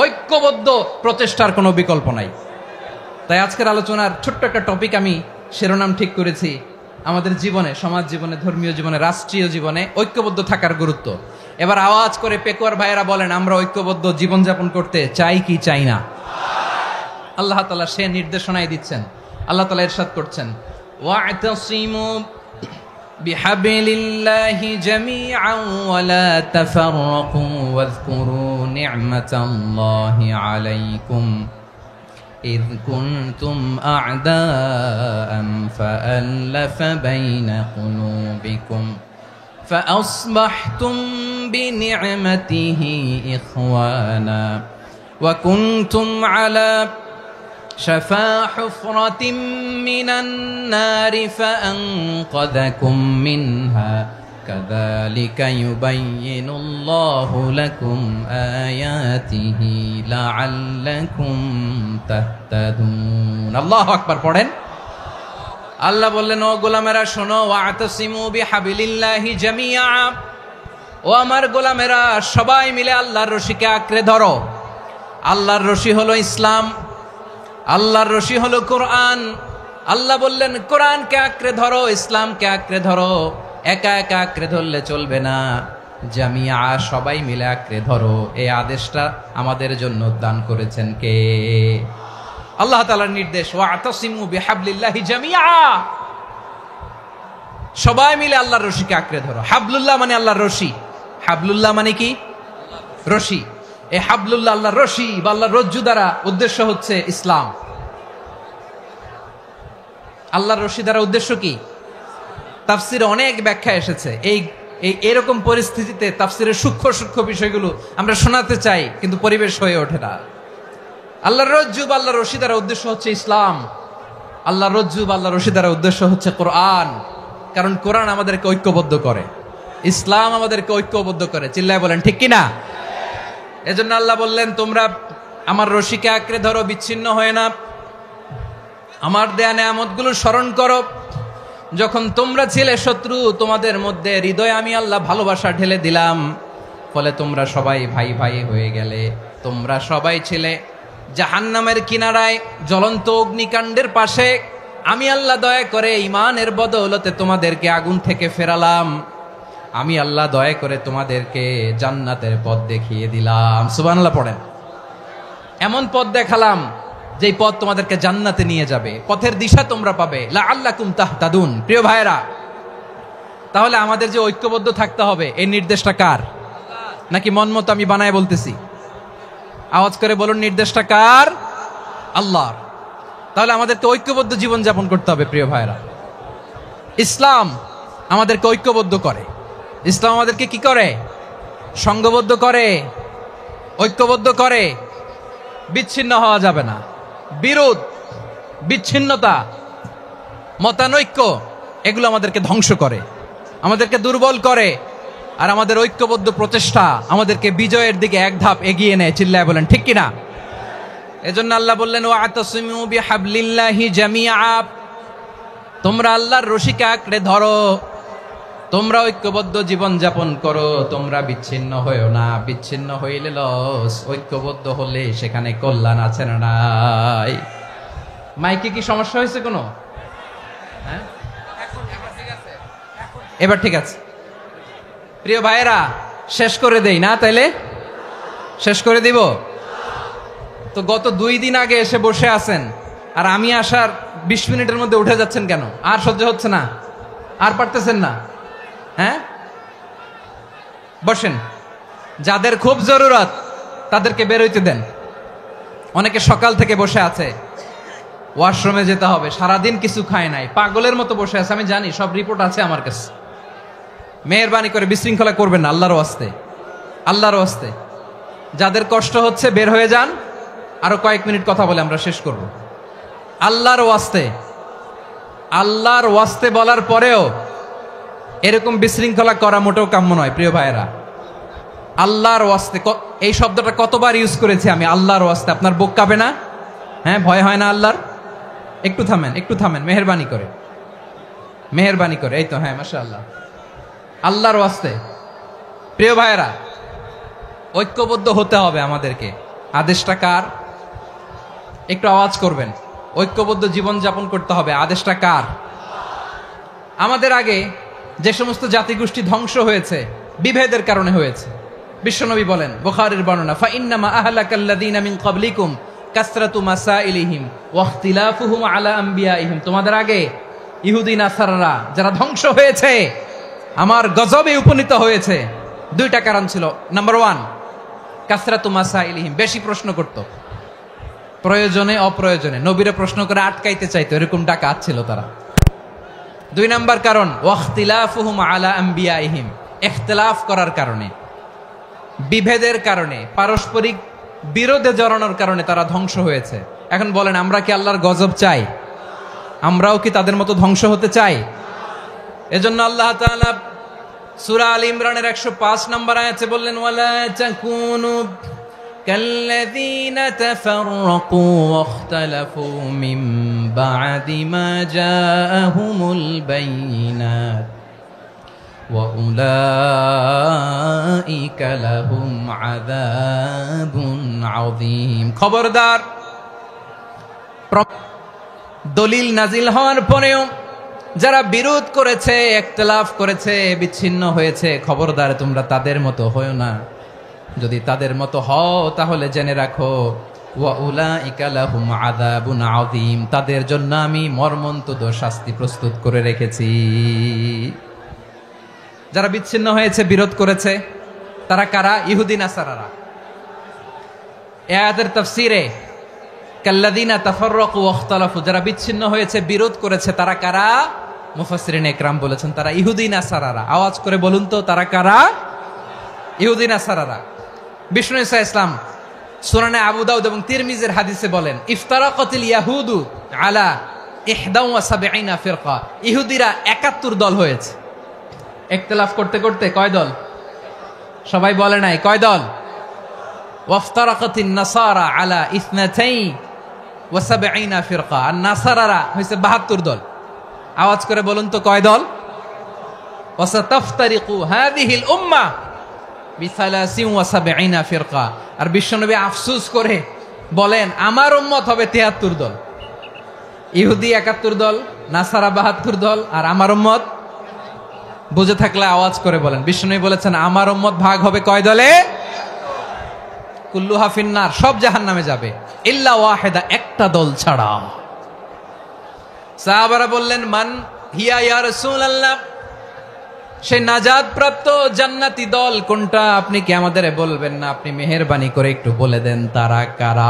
ঐক্যবদ্ধ প্রচেষ্টার কোনো বিকল্প নাই। তাই আজকের আলোচনার ছোট্ট একটা টপিক আমি শিরোনাম ঠিক করেছি, আমাদের জীবনে, সমাজ জীবনে, ধর্মীয় জীবনে, রাষ্ট্রীয় জীবনে ঐক্যবদ্ধ থাকার গুরুত্ব। এবার আওয়াজ করে পেকুয়ার ভাইয়েরা বলেন, আমরা ঐক্যবদ্ধ জীবনযাপন করতে চাই কি চাই না? আল্লাহ তাআলা সে নির্দেশনাই দিচ্ছেন। আল্লাহ তাআলা ইরশাদ করছেন, ওয়া'তাসিমু বিহাবলিল্লাহি জামিআন ওয়া লা তাফাররাকু ওয়াযকুরু নি'মাতাল্লাহি আলাইকুম إذ كنتم أعداء فألف بين قلوبكم فأصبحتم بنعمته إخوانا وكنتم على شفا حفرة من النار فأنقذكم منها كذلك يبين الله لكم آياته لعلكم تهتدون الله أكبر পড়েন আল্লাহ বললেন ও গোলামেরা শোনো ওয়াতাসিমু বিহাবিলিল্লাহি জামিআ ও আমার গোলামেরা সবাই মিলে আল্লাহর রশিকে আঁকড়ে ধরো আল্লাহর রশি হলো ইসলাম আল্লাহর রশি হলো কোরআন আল্লাহ বললেন কোরআনকে আঁকড়ে ধরো ইসলামকে আঁকড়ে ধরো একা একা আঁকড়ে ধরলে চলবে না জামিয়া সবাই মিলে আঁকড়ে ধরো এই আদেশটা আমাদের জন্য দান করেছেন কে আল্লাহ তাআলার নির্দেশ ওয়াতাসিমু বিহাবলিল্লাহি জামিআ সবাই মিলে আল্লাহর রশিকে আঁকড়ে ধরো হাবলুল্লাহ মানে আল্লাহর রশি হাবলুল্লাহ মানে কি রশি এই হাবলুল্লাহ আল্লাহর রশি বা আল্লাহর রজ্জু দ্বারা উদ্দেশ্য হচ্ছে ইসলাম আল্লাহর রশি দ্বারা উদ্দেশ্য কি তাফসিরে অনেক ব্যাখ্যা এসেছে এই এরকম পরিস্থিতিতে তাফসিরের সূক্ষ্ম সূক্ষ্ম বিষয়গুলো আমরা শোনাতে চাই কিন্তু পরিবেশ হয়ে ওঠে না আল্লাহর রজ্জু বা আল্লাহর রশি দ্বারা উদ্দেশ্য হচ্ছে ইসলাম আল্লাহর রজ্জু বা আল্লাহর রশি দ্বারা উদ্দেশ্য হচ্ছে কোরআন কারণ কোরআন আমাদেরকে ঐক্যবদ্ধ করে ইসলাম আমাদেরকে ঐক্যবদ্ধ করে চিল্লায় বলেন ঠিক কিনা এজন্য আল্লাহ বললেন তোমরা আমার রশিকে আঁকড়ে ধরো বিচ্ছিন্ন হয়ে না আমার দেয়া নেয়ামতগুলো স্মরণ করো যখন তোমরা ছিলে শত্রু তোমাদের মধ্যে হৃদয়ে আমি আল্লাহ ভালোবাসা ঢেলে দিলাম ফলে তোমরা সবাই ভাই ভাই হয়ে গেলে তোমরা সবাই ছিলে জাহান্নামের কিনারায় জ্বলন্ত অগ্নিকাণ্ডের পাশে আমি আল্লাহ দয়া করে ঈমানের বদৌলতে তোমাদেরকে আগুন থেকে ফেরালাম আমি আল্লাহ দয়া করে তোমাদেরকে জান্নাতের পথ দেখিয়ে দিলাম সুবহানাল্লাহ পড়েন এমন পথ দেখালাম যেই পথ তোমাদেরকে জান্নাতে নিয়ে যাবে পথের দিশা তোমরা পাবে লাআল্লাকুম তাহতাদুন প্রিয় ভাইরা তাহলে আমাদের যে ঐক্যবদ্ধ থাকতে হবে এই নির্দেশটা কার নাকি মন মতো আমি বানায় বলতেছি আওয়াজ করে বলুন নির্দেশটা কার আল্লাহর তাহলে আমাদেরকে ঐক্যবদ্ধ জীবন যাপন করতে হবে প্রিয় ভাইরা ইসলাম আমাদেরকে ঐক্যবদ্ধ করে ইসলাম আমাদেরকে কি করে সংঘবদ্ধ করে ঐক্যবদ্ধ করে বিচ্ছিন্ন হওয়া যাবে না বিরোধ বিচ্ছিন্নতা মতানৈক্য এগুলো আমাদেরকে ধ্বংস করে আমাদেরকে দুর্বল করে আর আমাদের ঐক্যবদ্ধ প্রচেষ্টা আমাদেরকে বিজয়ের দিকে এক ধাপ এগিয়ে নেয় চিল্লায় বলেন ঠিক কিনা এজন্য আল্লাহ বললেন ওয়াতাসিমু বিহাবলিল্লাহি জামিআ তোমরা আল্লাহর রশিকে আঁকড়ে ধরো তোমরা ঐক্যবদ্ধ জীবন যাপন করো তোমরা বিচ্ছিন্ন হয়েও না বিচ্ছিন্ন হইলে লস ঐক্যবদ্ধ হলে সেখানে কল্যাণ আছে না নাই মাইকে কি সমস্যা হয়েছে কোনো হ্যাঁ এবার ঠিক আছে প্রিয় ভাইয়েরা শেষ করে দেই না তাইলে শেষ করে দিব তো গত 2 দিন আগে এসে বসে আছেন আর আমি আসার 20 মিনিটের মধ্যে উঠে যাচ্ছেন কেন আর সহ্য হচ্ছে না আর পারতেছেন না হ্যাঁ বসেন যাদের খুব জরুরত তাদেরকে বের হইতে দেন অনেকে সকাল থেকে বসে আছে ওয়াশরুমে যেতে হবে সারাদিন কিছু খায় নাই পাগলের মতো বসে আছে আমি জানি সব রিপোর্ট আছে আমার কাছে মেহেরবানি করে বিশৃঙ্খলা করবেন না আল্লাহর ওয়াস্তে আল্লাহর ওয়াস্তে যাদের কষ্ট হচ্ছে বের হয়ে যান আরো কয়েক মিনিট কথা বলে আমরা শেষ করব আল্লাহর ওয়াস্তে বলার পরেও এরকম বিশৃঙ্খলা করা মোটেও কাম্য নয় প্রিয় ভাইয়েরা আল্লাহর ওয়াস্তে এই শব্দটা কতবার ইউজ করেছি আমি আল্লাহর ওয়াস্তে আপনার বুক কাঁপে না হ্যাঁ ভয় হয় না আল্লাহর একটু থামেন মেহেরবানি করে এই তো হ্যাঁ মাশাআল্লাহ আল্লাহর ওয়াস্তে প্রিয় ভাইয়েরা ঐক্যবদ্ধ হতে হবে আমাদেরকে আদেশটা কার একটু আওয়াজ করবেন ঐক্যবদ্ধ জীবন যাপন করতে হবে আদেশটা কার আমাদের আগে যে সমস্ত জাতিগোষ্ঠী ধ্বংস হয়েছে বিভেদের কারণে হয়েছে বিশ্বনবী বলেন বুখারীর বর্ণনা ফা ইন্নামা আহলাকাল্লাযীনা মিন ক্বাবলিকুম কাসরাতু মাসাইলিহিম ওয়া ইখতিলাফুহুম আলা আমবিয়াইহিম তোমাদের আগে ইহুদি নাসারারা যারা ধ্বংস হয়েছে আমার গজবে উপনীত হয়েছে দুইটা কারণ ছিল নাম্বার 1 কাসরাতু মাসাইলিহিম, বেশি প্রশ্ন করত, প্রয়োজনে অপ্রয়োজনে নবীরে প্রশ্ন করে আটকাইতে চাইতো, এরকম ডাকাত ছিল তারা। 2 নাম্বার কারণ ওয়াখতিলাফুহুম আলা আম্বিয়াইহিম, ইখতিলাফ করার কারণে, বিভেদের কারণে, পারস্পরিক বিরোধে জড়ানোর কারণে তারা ধ্বংস হয়েছে। এখন বলেন, আমরা কি আল্লাহর গজব চাই? আমরাও কি তাদের মতো ধ্বংস হতে চাই? এজন্য আল্লাহ তাআলা সূরা আল ইমরানের 105 নম্বর আয়াতে বললেন, ওয়ালা তাকুনু কাল্লাযীনা তাফাররাকু ওয়াখতালাফু মিন বা'দি মা জাআহুমুল বাইয়িনাত ওয়া উলাইকা লাহুম আযাবুন আযীম। খবরদার, দলিল নাজিল হওয়ার পরেও যারা বিরোধ করেছে, ইখতিলাফ করেছে, বিচ্ছিন্ন হয়েছে, খবরদার তোমরা তাদের মতো হয়ো না। যদি তাদের মতো হও তাহলে জেনে রাখো, ওয়া উলাইকা লাহুম আযাবুন আযীম, তাদের জন্য আমি মর্মন্তুদ শাস্তি প্রস্তুত করে রেখেছি। যারা বিচ্ছিন্ন হয়েছে, বিরোধ করেছে, তারা কারা? ইহুদি নাসারারা। এই আয়াতের তাফসীরে কাল্লাযীনা তাফাররাকু ওয়াখতালাফু, যারা বিচ্ছিন্ন হয়েছে, বিরোধ করেছে, তারা কারা? মুফাসসিরিন ইকরাম বলেছেন তারা ইহুদি নাসারারা। আওয়াজ করে বলুন তো, তারা কারা? ইহুদি নাসারারা। বিষ্ণু ঈসা ইসলাম সুনানে আবু দাউদ এবং তিরমিজির হাদিসে বলেন, ইফতারাকাতিল ইয়াহুদু আলা 71 ফিরকা, ইহুদিরা 71 দল হয়েছে। ইখতিলাফ করতে করতে কয় দল? সবাই বলে নাই, কয় দল? ওয়াফতারাকাতিন নাসারা আলা 72 ফিরকা, আর নাসারারা হইছে 72 দল। আওয়াজ করে বলুন তো, কয় দল? ওয়াসাতাফতারিকু হাযিহিল উম্মাহ বি73 ফিরকা। আর বিশ্বনবী আফসোস করে বলেন, আমার উম্মত হবে 73 দল। ইহুদি 71 দল, নাসারা 72 দল, আর আমার উম্মত, বুঝে থাকলে আওয়াজ করে বলেন। বিশ্বনবী বলেছেন, আমার উম্মত ভাগ হবে কয় দলে? কুল্লুহা ফিন্নার, সব জাহান্নামে যাবে, ইল্লা ওয়াহিদা, একটা দল ছাড়া। সাহাবারা বললেন, মান হিয়া ইয়া রাসূলুল্লাহ, সেই নাজাত প্রাপ্ত জান্নাতি দল কোনটা? আপনি কি আমাদের বলবেন না? আপনি মেহেরবানি করে একটু বলে দেন তারা কারা।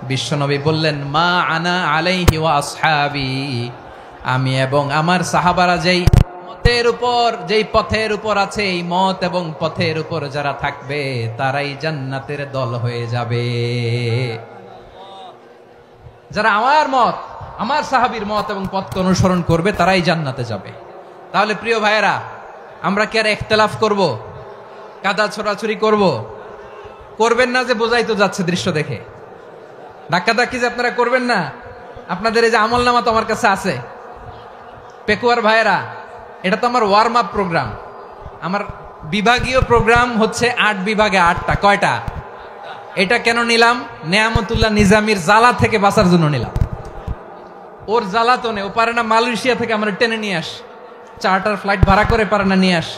বিশ্বনবী বললেন, মা আনা আলাইহি ওয়া আসহাবি, আমি এবং আমার সাহাবারা যেই মতের উপর, যেই পথের উপর আছে, এই মত এবং পথের উপর যারা থাকবে তারাই জান্নাতের দল হয়ে যাবে। যারা আমার মত, আমার সাহাবীর মত এবং পথকে অনুসরণ করবে তারাই জান্নাতে যাবে। তাহলে প্রিয় ভাইয়েরা, আমরা কি আর ইখতিলাফ করব? কাদা ছোড়াছুরি করব? করবেন না যে বোঝাই তো যাচ্ছে দৃশ্য দেখে। ধাক্কাধাক্কি যে আপনারা করবেন না। আপনাদের এই যে আমলনামা তো আমার কাছে আছে। পেকুয়ার ভাইয়েরা, এটা তো আমার ওয়ার্ম আপ প্রোগ্রাম। আমার বিভাগীয় প্রোগ্রাম হচ্ছে 8 বিভাগে 8টা। কয়টা? এটা কেন নিলাম? নেয়ামতুল্লাহ নিজামীর জ্বালা থেকে বাঁচার জন্য নিলাম। ওর জ্বালাতনে ও পারে না মালয়েশিয়া থেকে আমরা টেনে নিয়ে আস, চার্টার ফ্লাইট ভাড়া করে পারে না নিয়ে আস।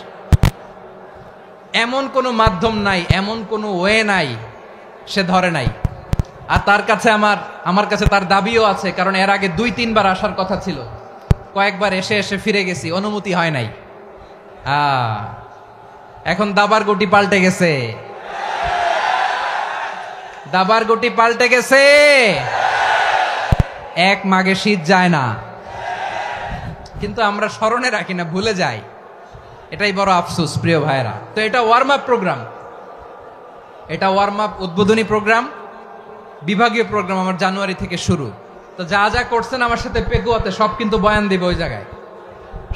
এমন কোনো মাধ্যম নাই, এমন কোনো ওয়ে নাই সে ধরে নাই। আর তার কাছে আমার কাছে তার দাবিও আছে, কারণ এর আগে 2-3 বার আসার কথা ছিল। কয়েকবার এসে এসে ফিরে গেছি, অনুমতি হয় নাই। এখন দাবার গুটি পাল্টে গেছে, দাবার গুটি পাল্টে গেছে। এক মাঘে শীত যায় না, কিন্তু আমরা স্মরণে রাখি না, ভুলে যাই। এটাই বড় আফসোস প্রিয় ভাইরা। তো এটা ওয়ার্ম আপ প্রোগ্রাম, এটা ওয়ার্ম আপ উদ্বোধনী প্রোগ্রাম, বিভাগীয় প্রোগ্রাম আমার জানুয়ারি থেকে শুরু। তো যা যা করছেন আমার সাথে পেকুয়াতে সব কিন্তু বয়ান দিব, ওই জায়গায়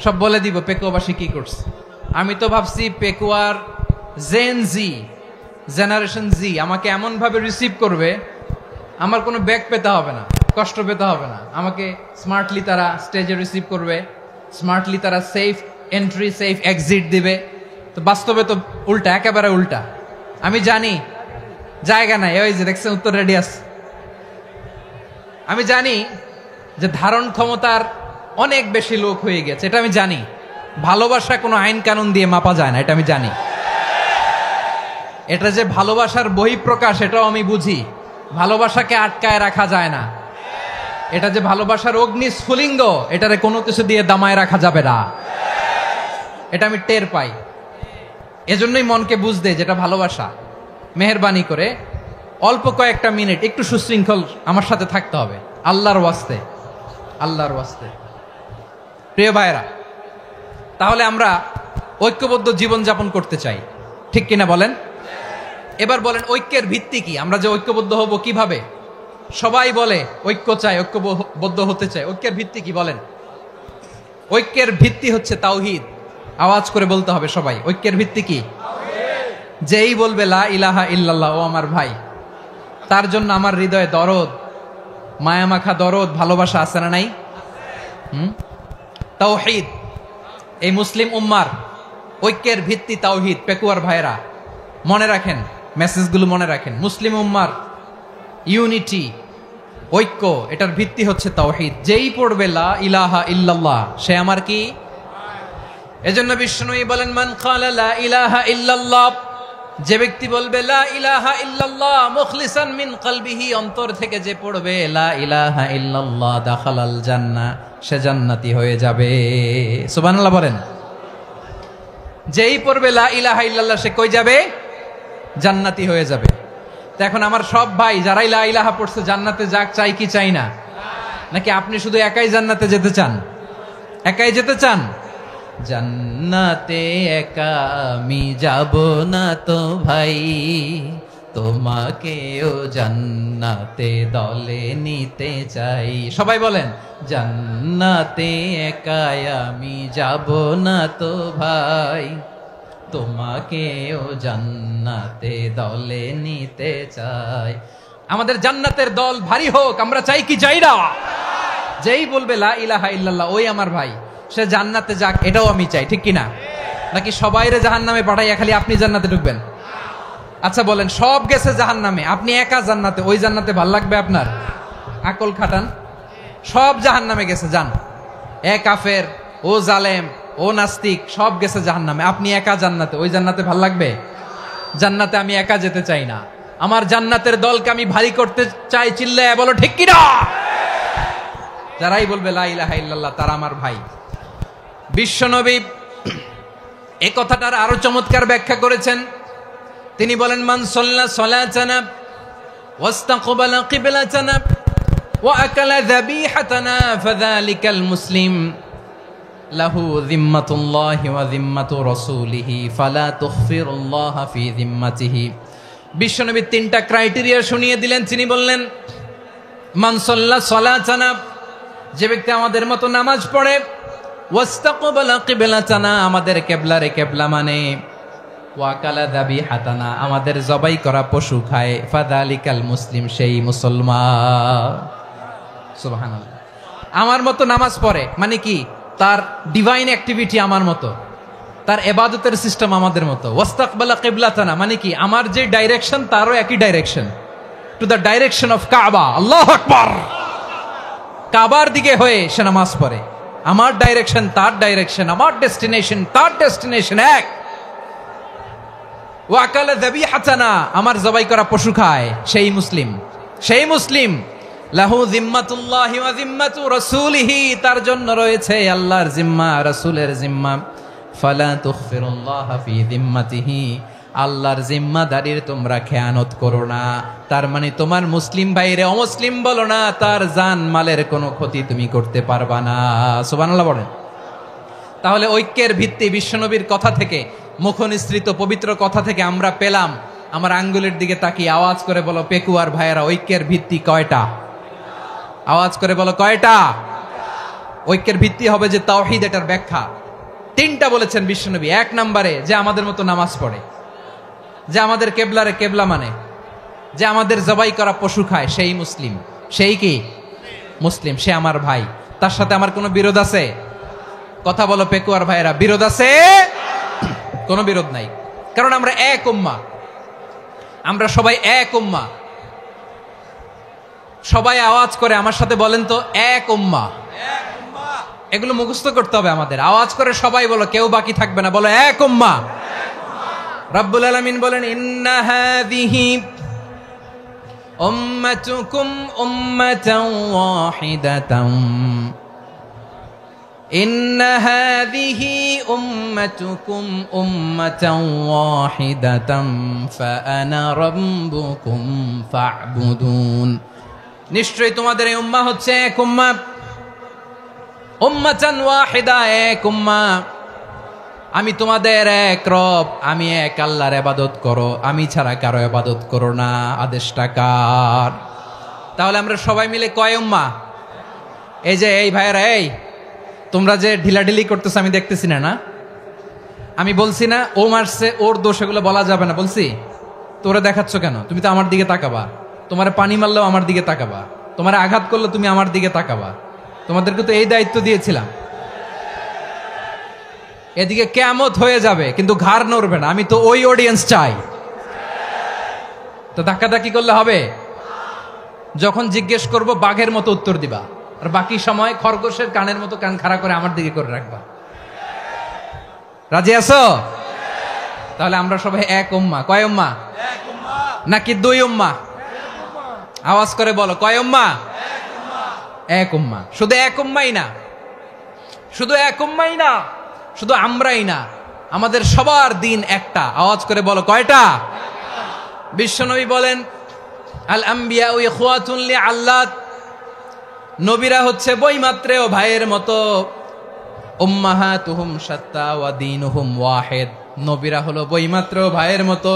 সব বলে দিব পেকুয়াবাসী কি করছে। আমি তো ভাবছি পেকুয়ার জেনারেশন জি আমাকে এমন ভাবে রিসিভ করবে, আমার কোনো ব্যাক পেতে হবে না, কষ্ট পেতে হবে না। আমাকে স্মার্টলি তারা স্টেজে রিসিভ করবে, স্মার্টলি তারা সেফ এন্ট্রি সেফ এক্সিট দিবে। তো বাস্তবে তো উল্টা, একেবারে উল্টা। আমি জানি জায়গা নাই, ওই যে দেখছেন উত্তর রেডি আছে। আমি জানি যে ধারণ ক্ষমতার অনেক বেশি লোক হয়ে গেছে, এটা আমি জানি। ভালোবাসা কোনো আইন কানুন দিয়ে মাপা যায় না, এটা আমি জানি। এটা যে ভালোবাসার বহিঃপ্রকাশ, এটাও আমি বুঝি। ভালোবাসাকে আটকায় রাখা যায় না। এটা যে ভালোবাসার অগ্নি স্ফুলিঙ্গ, এটারে কোনো কিছু দিয়ে দামায় রাখা যাবে না, এটা আমি টের পাই। এজন্যই মনকে বুঝতে যেটা ভালোবাসা। মেহেরবানি করে অল্প কয়েকটা মিনিট একটু সুশৃঙ্খল আমার সাথে থাকতে হবে, আল্লাহর ওয়াস্তে, আল্লাহর ওয়াস্তে। প্রিয় ভাইরা, তাহলে আমরা ঐক্যবদ্ধ জীবন যাপন করতে চাই, ঠিক কিনা বলেন? এবার বলেন ঐক্যের ভিত্তি কি? আমরা যে ঐক্যবদ্ধ হব কিভাবে? সবাই বলে ঐক্য চাই, ঐক্যবদ্ধ হতে চাই। ঐক্যের ভিত্তি কি বলেন? ঐক্যের ভিত্তি হচ্ছে তাওহীদ। আওয়াজ করে বলতে হবে সবাই, ঐক্যের ভিত্তি কি? যেই বলবে লা ইলাহা ইল্লাল্লাহ, ও আমার ভাই, তার জন্য আমার হৃদয়ে দরদ, মায়ামাখা দরদ, ভালোবাসা আছে না নাই? তাওহীদ, এই মুসলিম উম্মার ঐক্যের ভিত্তি তাওহীদ। পেকুয়ার ভাইরা মনে রাখেন, মেসেজগুলো মনে রাখেন। মুসলিম উম্মার ইউনিটি, ঐক্য, এটার ভিত্তি হচ্ছে তাওহীদ। যেই পড়বে লা ইলাহা ইল্লাল্লাহ, সে আমার কি? এজন্য বিষ্ণুই বলেন, মান ক্বালা লা ইলাহা ইল্লাল্লাহ, যে ব্যক্তি বলবে লা ইলাহা ইল্লাল্লাহ মুখলিসান মিন কলবিহি, অন্তর থেকে যে পড়বে লা ইলাহা ইল্লাল্লাহ, দাখালাল জান্নাহ, সে জান্নাতি হয়ে যাবে। সুবহানাল্লাহ বলেন। যেই পড়বে লা ইলাহা ইল্লাল্লাহ, সে কই যাবে? জান্নাতি হয়ে যাবে। তো এখন আমার সব ভাই যারাই লা ইলাহা পড়ছে জান্নাতে যাক, চাই কি চাই না? নাকি আপনি শুধু একাই জান্নাতে যেতে চান? একাই যেতে চান? জান্নাতে একা আমি যাব না তো ভাই, তোমাকেও জান্নাতে দলে নিতে চাই। সবাই বলেন, জান্নাতে একা আমি যাব না তো ভাই, তোমাকেও জান্নাতে দলে নিতে চাই। আমাদের জান্নাতের দল ভারী হোক, আমরা চাই কি চাই না? যেই বলবে লা ইলাহা ইল্লাল্লাহ, ওই আমার ভাই, সে জান্নাতে যাক, এটাও আমি চাই, ঠিক কিনা? নাকি সবাইরে জাহান্নামে পাঠাইয়া খালি আপনি জান্নাতে ঢুকবেন? আচ্ছা বলেন, সব গেছে জাহান্নামে, আপনি একা জান্নাতে, ওই জান্নাতে ভাল লাগবে আপনার? আকল খাটান। সব জাহান্নামে গেছে, যান। এ কাফের, ও জালেম, ও নাস্তিক, সব গেছে জাহান্নামে, আপনি একা জান্নাতে, ওই জান্নাতে ভাল লাগবে? জান্নাতে আমি একা যেতে চাই না, আমার জান্নাতের দলকে আমি ভারী করতে চাই। চিল্লায় বলো ঠিক কিনা? যারাই বলবে লা ইলাহা ইল্লাল্লাহ, তারা আমার ভাই। বিশ্বনবী এই কথাটার আরো চমৎকার ব্যাখ্যা করেছেন। তিনি বলেন, মান সাল্লা সালাতানা ওয়াস্তাকবালা কিবলাতানা ওয়া আকালা যাবিহাতানা ফাযালিকাল মুসলিম লাহু যিম্মাতুল্লাহি ওয়া যিম্মাতু রাসূলিহি ফালা তুখফিরুল্লাহা ফি যিম্মাতিহি। বিশ্বনবী তিনটা ক্রাইটেরিয়া শুনিয়ে দিলেন। তিনি বললেন, মান সাল্লা সালাতানা, যে ব্যক্তি আমাদের মতো নামাজ পড়ে, ওয়াস্তাকবালা কিবলাতানা, আমাদের কিবলারে কিবলা মানে, ওয়া আকালা যাবিহাতানা, আমাদের জবাই করা পশু খায়, ফাযালিকাল মুসলিম, সেই মুসলমান। সুবহানাল্লাহ। আমার মতো নামাজ পড়ে মানে কি? তার ডিভাইন অ্যাক্টিভিটি আমার মতো, তার ইবাদতের সিস্টেম আমাদের মতো। ওয়াস্তাকবালা কিবলাতানা মানে কি? আমার যে ডাইরেকশন, তারও একই direction, to the direction of কাবা। আল্লাহু আকবার। কাবার দিকে হয়ে সে নামাজ পড়ে। আমার ডাইরেকশন, তার ডাইরেকশন, আমার ডেস্টিনেশন, তার ডেস্টিনেশন এক। ওয়া আকালা যাবিহাতানা, আমার জবাই করা পশু খায়, সেই মুসলিম, সেই মুসলিম। লাহু যিম্মাতুল্লাহি ওয়া যিম্মাতু রাসূলিহি, তার জন্য রয়েছে আল্লাহর জিম্মা, রাসূলের জিম্মা। ফালা তুখফিরুল্লাহা ফি যিম্মাতিহি, আল্লাহর জিম্মাদারির তোমরা খেয়ানত করো না। তার মানে তোমার মুসলিম ভাইরে অমুসলিম বলো না, তার জান মালের কোনো ক্ষতি তুমি করতে পারবা না। সুবহানাল্লাহ বলেন। তাহলে ঐক্যের ভিত্তি বিশ্বনবীর কথা থেকে, মুখনিসৃত পবিত্র কথা থেকে আমরা পেলাম। আমার আঙ্গুলের দিকে তাকিয়ে আওয়াজ করে বলো পেকুয়ার ভাইয়েরা, ঐক্যের ভিত্তি কয়টা? আওয়াজ করে বলো কয়টা? ঐক্যের ভিত্তি হবে যে তাওহীদ, এটার ব্যাখ্যা তিনটা বলেছেন বিশ্বনবী। এক নম্বরে, যে আমাদের মতো নামাজ পড়ে, যে আমাদের কেবলারে কেবলা মানে, যে আমাদের জবাই করা পশু খায়, সেই মুসলিম। সেই কি? মুসলিম, সে আমার ভাই। তার সাথে আমার কোনো বিরোধ আছে? কথা বলো পেকুয়ার ভাইয়েরা, বিরোধ আছে? কোনো বিরোধ নাই, কারণ আমরা এক উম্মা, আমরা সবাই এক উম্মা। সবাই আওয়াজ করে আমার সাথে বলেন তো, এক উম্মা। এগুলো মুখস্থ করতে হবে আমাদের। আওয়াজ করে সবাই বলো, কেউ বাকি থাকবে না, বলো এক উম্মা। রব্বুল আলামিন বলেন, ইন্না হাযিহি উম্মাতুকুম উম্মাতান ওয়াহিদাতান ইন্না হাযিহি উম্মাতুকুম উম্মাতান ওয়াহিদাতাম ফাআনা রাব্বুকুম ফা'বুদুন। নিশ্চয়ই তোমাদের এই উম্মাহ হচ্ছে এক উম্মাহ, উম্মাতান ওয়াহিদা, এক উম্মাহ। আমি তোমাদের এক রব, আমি এক আল্লাহর ইবাদত করো, আমি ছাড়া কারো ইবাদত করো না। আদেশটা কার? তাহলে আমরা সবাই মিলে কয় উম্মাহ? এই যে এই ভাইয়েরা, এই তোমরা যে ঢিলাঢিলি করতেছো আমি দেখতেছি না। আমি বলছি না ও মারছে ওর দোষ, এগুলো বলা যাবে না বলছি? তোরা দেখাচ্ছ কেন? তুমি তো আমার দিকে তাকাবা। তোমার পানি মারলেও আমার দিকে তাকাবা, তোমার আঘাত করলে তুমি আমার দিকে তাকাবা। তোমাদেরকে তো এই দায়িত্ব দিয়েছিলাম। এদিকে কিয়ামত হয়ে যাবে কিন্তু ঘাড় নড়বে না। আমি তো ওই অডিয়েন্স চাই। তো ধাক্কাধাক্কি করলে হবে? যখন জিজ্ঞেস করব বাঘের মতো উত্তর দিবা, আর বাকি সময় খরগোশের কানের মতো কান খাড়া করে আমার দিকে করে রাখবা। রাজি আছো? তাহলে আমরা সবাই এক উম্মাহ। কয় উম্মাহ? নাকি দুই উম্মাহ? আওয়াজ করে বলো, কয় উম্মাহ? এক উম্মাহ। শুধু এক উম্মাই না, শুধু এক উম্মাই না, শুধু আমরাই না, আমাদের সবার দিন একটা। আওয়াজ করে বলো, কয়টা? বিশ্বনবী বলেন, আল আম্বিয়া ইখওয়াতুন লিআল্লাত, নবীরা হচ্ছে বৈমাত্রেয় ভাইয়ের মতো। উম্মাহাতুহুম শাত্তা ওয়া দীনুহুম ওয়াহিদ, নবীরা হলো বৈমাত্রেয় ভাইয়ের মতো।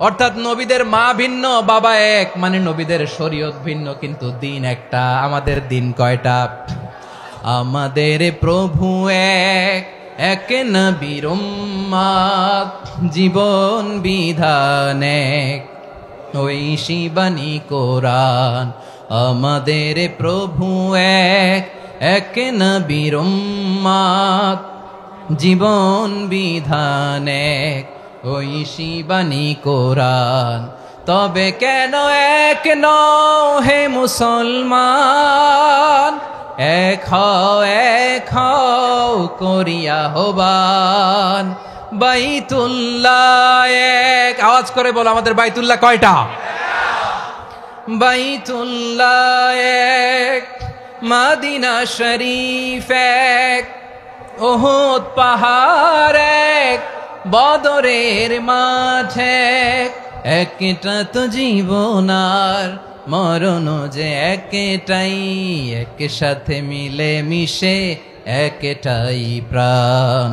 অর্থাৎ নবীদের মা ভিন্ন, বাবা এক, মানে নবীদের শরীয়ত ভিন্ন, কিন্তু দিন একটা। আমাদের দিন কয়টা? আমাদের প্রভু এক, এক নবীর উম্মাত, জীবন বিধান এক, ঐশী বাণী কোরআন। আমাদের প্রভু এক, এক নবীর উম্মাত, জীবন বিধান এক, ঐশী বাণী কোরআন। তবে কেন এক নও হে মুসলমান? এক হও করিয়া হবান। বাইতুল্লাহ এক, আওয়াজ করে বলো আমাদের বাইতুল্লাহ কয়টা? বাইতুল্লাহ এক, মদিনা শরীফ এক, উহুদ পাহাড় এক, বদরের মাঠ এক। একটা তো জীবন আর মরণ যে একটাই, একসাথে মিলে মিশে একটাই প্রাণ।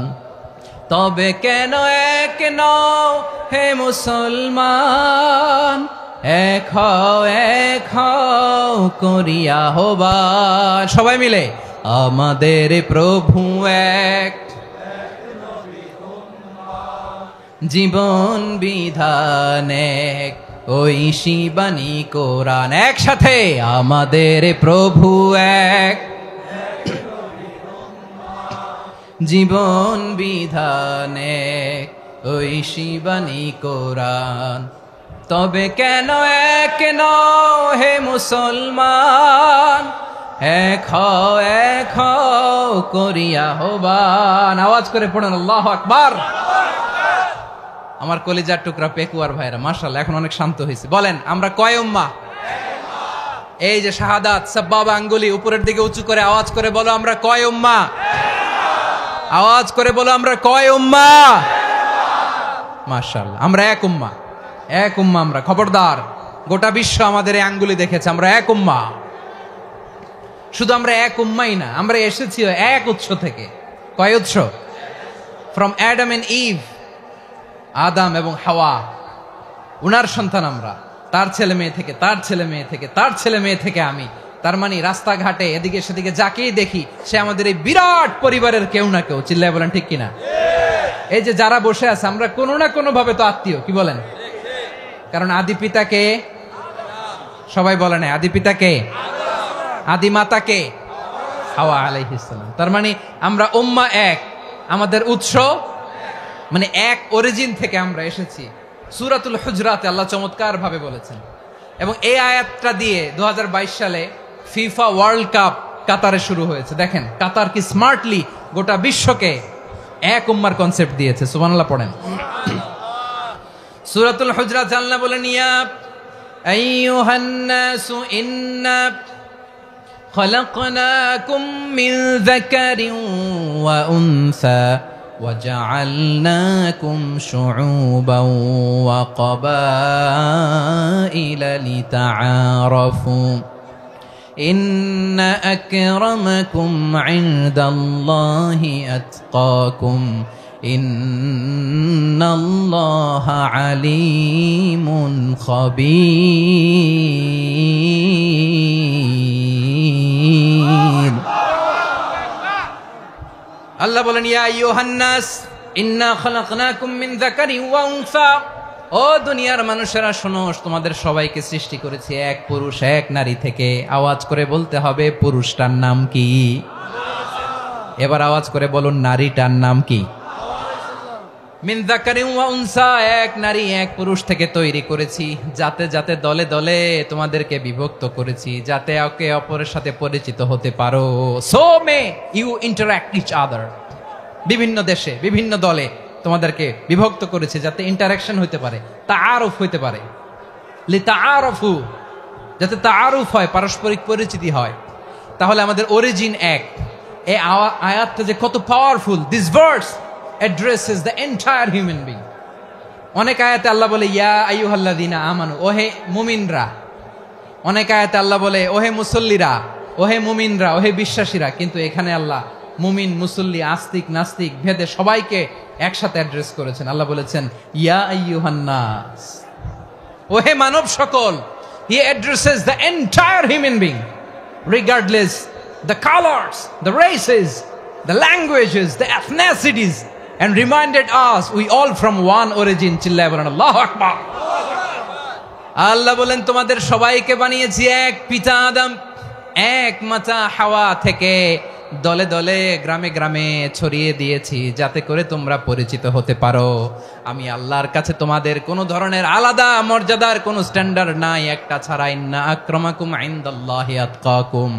তবে কেন এক নও হে মুসলমান? এক হও করিয়া হবান। সবাই মিলে, আমাদের প্রভু এক, জীবন বিধান এক, ঐশী বাণী কোরআন। একসাথে, আমাদের প্রভু এক, জীবন বিধান এক, ঐশী বাণী কোরআন। তবে কেন এক নও হে মুসলমান? এক হও করিয়া হবান। আওয়াজ করে পড়েন আল্লাহু আকবার। আমার কলিজার টুকরা পেকুয়ার ভাইরা, মাশাআল্লাহ এখন অনেক শান্ত হয়েছে। বলেন আমরা কয় উম্মাহ? এই যে শাহাদাত সাব্বাবা আঙ্গুলি উপরের দিকে উঁচু করে আওয়াজ করে বলো, আমরা কয় উম্মাহ? আওয়াজ করে বলো, আমরা কয় উম্মাহ? মাশাআল্লাহ, আমরা এক উম্মাহ, এক উম্মাহ আমরা। খবরদার, গোটা বিশ্ব আমাদের এই আঙ্গুলি দেখেছে, আমরা এক উম্মাহ। শুধু আমরা এক উম্মাই না, আমরা এসেছি এক উৎস থেকে। কয় উৎস? ফ্রম অ্যাডাম এন্ড ইভ, আদম এবং হাওয়া, উনার সন্তান আমরা। তার ছেলে মেয়ে থেকে, তার ছেলে মেয়ে থেকে, তার ছেলে মেয়ে থেকে আমি। তার মানে রাস্তাঘাটে এদিকে সেদিকে যাকেই দেখি সে আমাদের এই বিরাট পরিবারের কেউ না কেউ। চিল্লায় বলেন ঠিক কিনা? এই যে যারা বসে আছে, আমরা কোনো না কোনো ভাবে তো আত্মীয়। কি বলেন? কারণ আদি পিতাকে, সবাই বলে না, আদি পিতাকে, আদি মাতাকে হাওয়া আলাইহিস সালাম। তার মানে আমরা উম্মাহ এক, আমাদের উৎস মানে এক অরিজিন থেকে আমরা এসেছি। সূরাতুল হুজরাতে আল্লাহ চমৎকার ভাবে বলেছেন। এবং এই আয়াতটা দিয়ে 2022 সালে ফিফা ওয়ার্ল্ড কাপ কাতারে শুরু হয়েছে। দেখেন কাতার কি স্মার্টলি গোটা বিশ্বকে এক উম্মার কনসেপ্ট দিয়েছে। সুবহানাল্লাহ পড়েন। সূরাতুল হুজরাত আল্লাহ বলেন, ইয়া আইয়ুহান নাসু ইন্না خلقناكم من ذكر وأنثى وجعلناكم شعوبا وقبائل لتعارفوا إن أكرمكم عند الله أتقاكم إن الله عليم خبير আল্লাহ বলেন ইয়া আইয়ুহান নাস ইন্না খালাকনাকুম মিন যাকারিন ওয়া উনসা ও দুনিয়ার মানুষেরা শোনো তোমাদের সবাইকে সৃষ্টি করেছি এক পুরুষ এক নারী থেকে আওয়াজ করে বলতে হবে পুরুষটার নাম কি এবার আওয়াজ করে বলুন নারীটার নাম কি মিন যাকারিন ওয়া উনসা এক নারী এক পুরুষ থেকে তৈরি করেছি যাতে যাতে দলে দলে তোমাদেরকে বিভক্ত করেছি যাতে একে অপরের সাথে পরিচিত হতে পারো so may you interact each other বিভিন্ন দেশে বিভিন্ন দলে তোমাদেরকে বিভক্ত করেছে যাতে ইন্টারঅ্যাকশন হতে পারে তাআরুফ হতে পারে লিতাআরফু যাতে তাআরুফ হয় পারস্পরিক পরিচিতি হয় তাহলে আমাদের অরিজিন এক এই আয়াতটা যে কত powerful this verse addresses the entire human being অনেক আয়াতে আল্লাহ বলে ইয়া আইয়ুহাল্লাযীনা আমানু ওহে মুমিনরা অনেক আয়াতে আল্লাহ বলে ওহে মুসল্লিরা ওহে মুমিনরা ওহে বিশ্বাসীরা কিন্তু এখানে আল্লাহ মুমিন মুসল্লি আস্তিক নাস্তিক ভেদে সবাইকে একসাথে অ্যাড্রেস করেছেন আল্লাহ বলেছেন ইয়া আইয়ুহান নাস ওহে মানব সকল he addresses the entire human being regardless the colors the races the languages the ethnicities and reminded us we all from one origin চিল্লায় বলেন আল্লাহু আকবার আল্লাহ বলেন তোমাদের সবাইকে বানিয়েছি এক পিতা আদম এক মাতা হাওয়া থেকে দলে দলে গ্রামে গ্রামে ছড়িয়ে দিয়েছি যাতে করে তোমরা পরিচিত হতে পারো আমি আল্লাহর কাছে তোমাদের কোনো ধরনের আলাদা মর্যাদার কোনো স্ট্যান্ডার্ড নাই একটা ছাড়া ইন্না আক্রামাকুম ইনদাল্লাহি আতকাকুম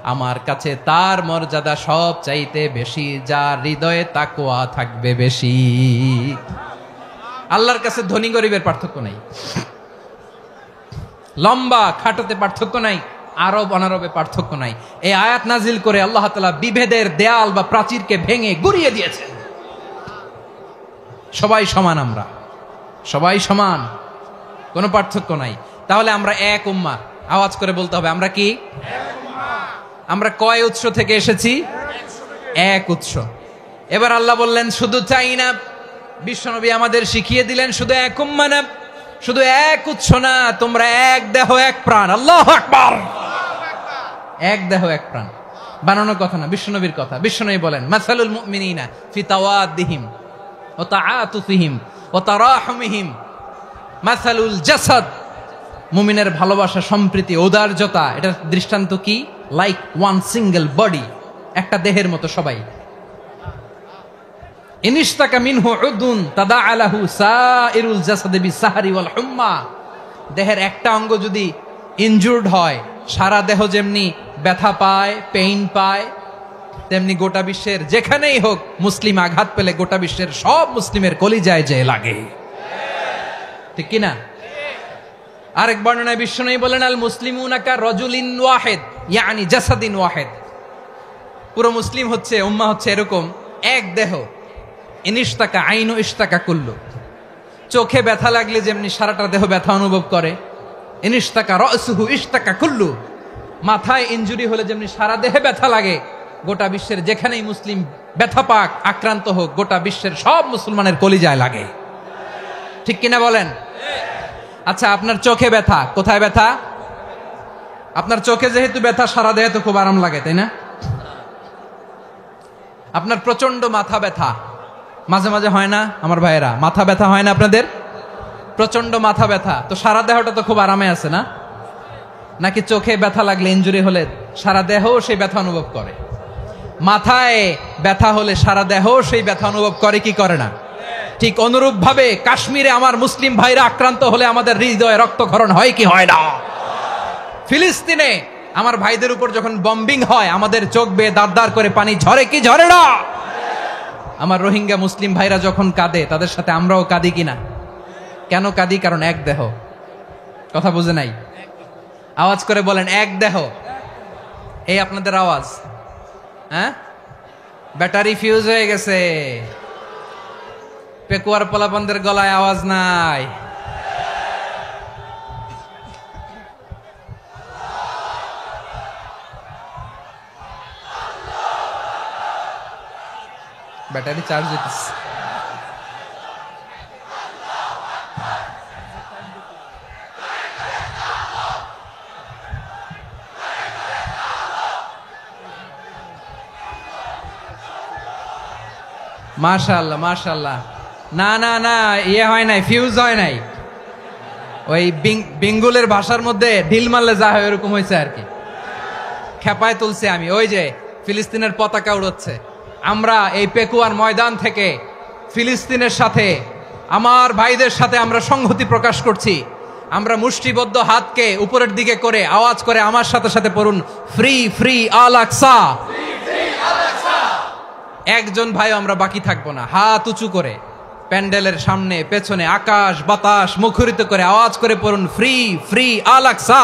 আমার কাছে তার মর্যাদা সব চাইতে বেশি যার হৃদয়ে তাকওয়া থাকবে বেশি আল্লাহর কাছে ধনী গরিবের পার্থক্য নাই লম্বা খাটোতে পার্থক্য নাই আরব অনারবে পার্থক্য নাই এই আয়াত নাজিল করে আল্লাহ তাআলা বিভেদের দেয়াল বা প্রাচীরকে ভেঙে গুড়িয়ে দিয়েছেন সবাই সমান আমরা সবাই সমান কোনো পার্থক্য নাই তাহলে আমরা এক উম্মাহ আওয়াজ করে বলতে হবে আমরা কি আমরা কয় উৎস থেকে এসেছি এক উৎস এবার আল্লাহ বললেন শুধু চাই না বিশ্বনবী আমাদের শিখিয়ে দিলেন শুধু এক উম্মাহ না শুধু এক উৎস না তোমরা এক দেহ এক প্রাণ আল্লাহু আকবার এক দেহ এক প্রাণ বানানোর কথা না বিশ্বনবীর কথা বিশ্বনবী বলেন মাসালুল মুমিনিনা ফি তাওয়াদ্দিহিম ওয়া তাআতুফিহিম ওয়া তারাহুমিহিম মাসালুল জাসাদ মুমিনের ভালোবাসা সম্প্রীতি ঔদার্যতা এটা দৃষ্টান্ত কি লাইক ওয়ান সিঙ্গেল বডি একটা দেহের মতো সবাই ইনিশতাকা মিনহু উদুন তাদাআলাহু সাইরুল জাসাদি বিসাহরি ওয়াল হুম্মা দেহের একটা অঙ্গ যদি ইনজুরড হয় সারা দেহ যেমনি ব্যথা পায় পেইন পায় তেমনি গোটা বিশ্বের যেখানেই হোক মুসলিম আঘাত পেলে গোটা বিশ্বের সব মুসলিমের কলিজায় যে লাগে ঠিক কি না আরেক বর্ণনায় বিশ্বনবী বলেন আল মুসলিমুনা কা রাজুলিন ওয়াহিদ ইয়ানি জাসাদিন ওয়াহিদ পুরো মুসলিম হচ্ছে উম্মাহ হচ্ছে এরকম এক দেহ ইনিশতাকা আইনু ইশতাকা কুল্লু চোখে ব্যথা লাগলে যেমনি সারাটা দেহ ব্যথা অনুভব করে ইনিশতাকা রাসুহু ইশতাকা কুল্লু মাথায় ইনজুরি হলে যেমনি সারা দেহে ব্যথা লাগে গোটা বিশ্বের যেখানেই মুসলিম ব্যথা পাক আক্রান্ত হোক গোটা বিশ্বের সব মুসলমানের কলিজায় লাগে ঠিক কিনা বলেন আচ্ছা আপনার চোখে ব্যথা কোথায় ব্যথা আপনার চোখে যেহেতু ব্যথা সারা দেহে তো খুব আরাম লাগে তাই না আপনার প্রচন্ড মাথা ব্যথা মাঝে মাঝে হয় না আমার ভাইয়েরা মাথা ব্যথা হয় না আপনাদের প্রচন্ড মাথা ব্যথা তো সারা দেহটা তো খুব আরামে আছে না নাকি চোখে ব্যথা লাগলে ইনজুরি হলে সারা দেহ সেই ব্যথা অনুভব করে মাথায় ব্যথা হলে সারা দেহ সেই ব্যথা অনুভব করে কি করে না ঠিক অনুরূপ ভাবে কাশ্মীরে আমার মুসলিম ভাইরা আক্রান্ত হলে আমাদের হৃদয়ে রক্তক্ষরণ হয় কি হয় না ফিলিস্তিনে আমার ভাইদের উপর যখন বম্বিং হয় আমাদের চোখ বেয়ে দাঁড় দাঁড় করে পানি ঝরে কি ঝরে না আমার রোহিঙ্গা মুসলিম ভাইরা যখন কাঁদে তাদের সাথে আমরাও কাঁদি কিনা কেন কাঁদি কারণ এক দেহ কথা বুঝে নাই আওয়াজ করে বলেন এক দেহ এই আপনাদের আওয়াজ, হ্যাঁ ব্যাটারি ফিউজ হয়ে গেছে, পেকুয়ার পোলাপানদের গলায় আওয়াজ নাই। ব্যাটারি চার্জ হইতেছে। মাশাআল্লাহ মাশাআল্লাহ। না না না, ইয়ে হয় নাই, ফিউজ হয় নাই, ওই বেঙ্গলের ভাষার মধ্যে ঢিল মারলে যা হয় এরকম হয়েছে আর কি। খেপায় তুলছে আমি, ওই যে ফিলিস্তিনের পতাকা উড়াচ্ছে। আমরা এই পেকুয়ার ময়দান থেকে ফিলিস্তিনের সাথে, আমার ভাইদের সাথে আমরা সংহতি প্রকাশ করছি। আমরা মুষ্টিবদ্ধ হাতকে উপরের দিকে করে আওয়াজ করে আমার সাথে সাথে পড়ুন, ফ্রি ফ্রি আল আকসা। একজন ভাই আমরা বাকি থাকবো না, হাত উঁচু করে প্যান্ডেলের সামনে পেছনে আকাশ বাতাস মুখরিত করে আওয়াজ করে পড়ুন, ফ্রি ফ্রি আল আকসা।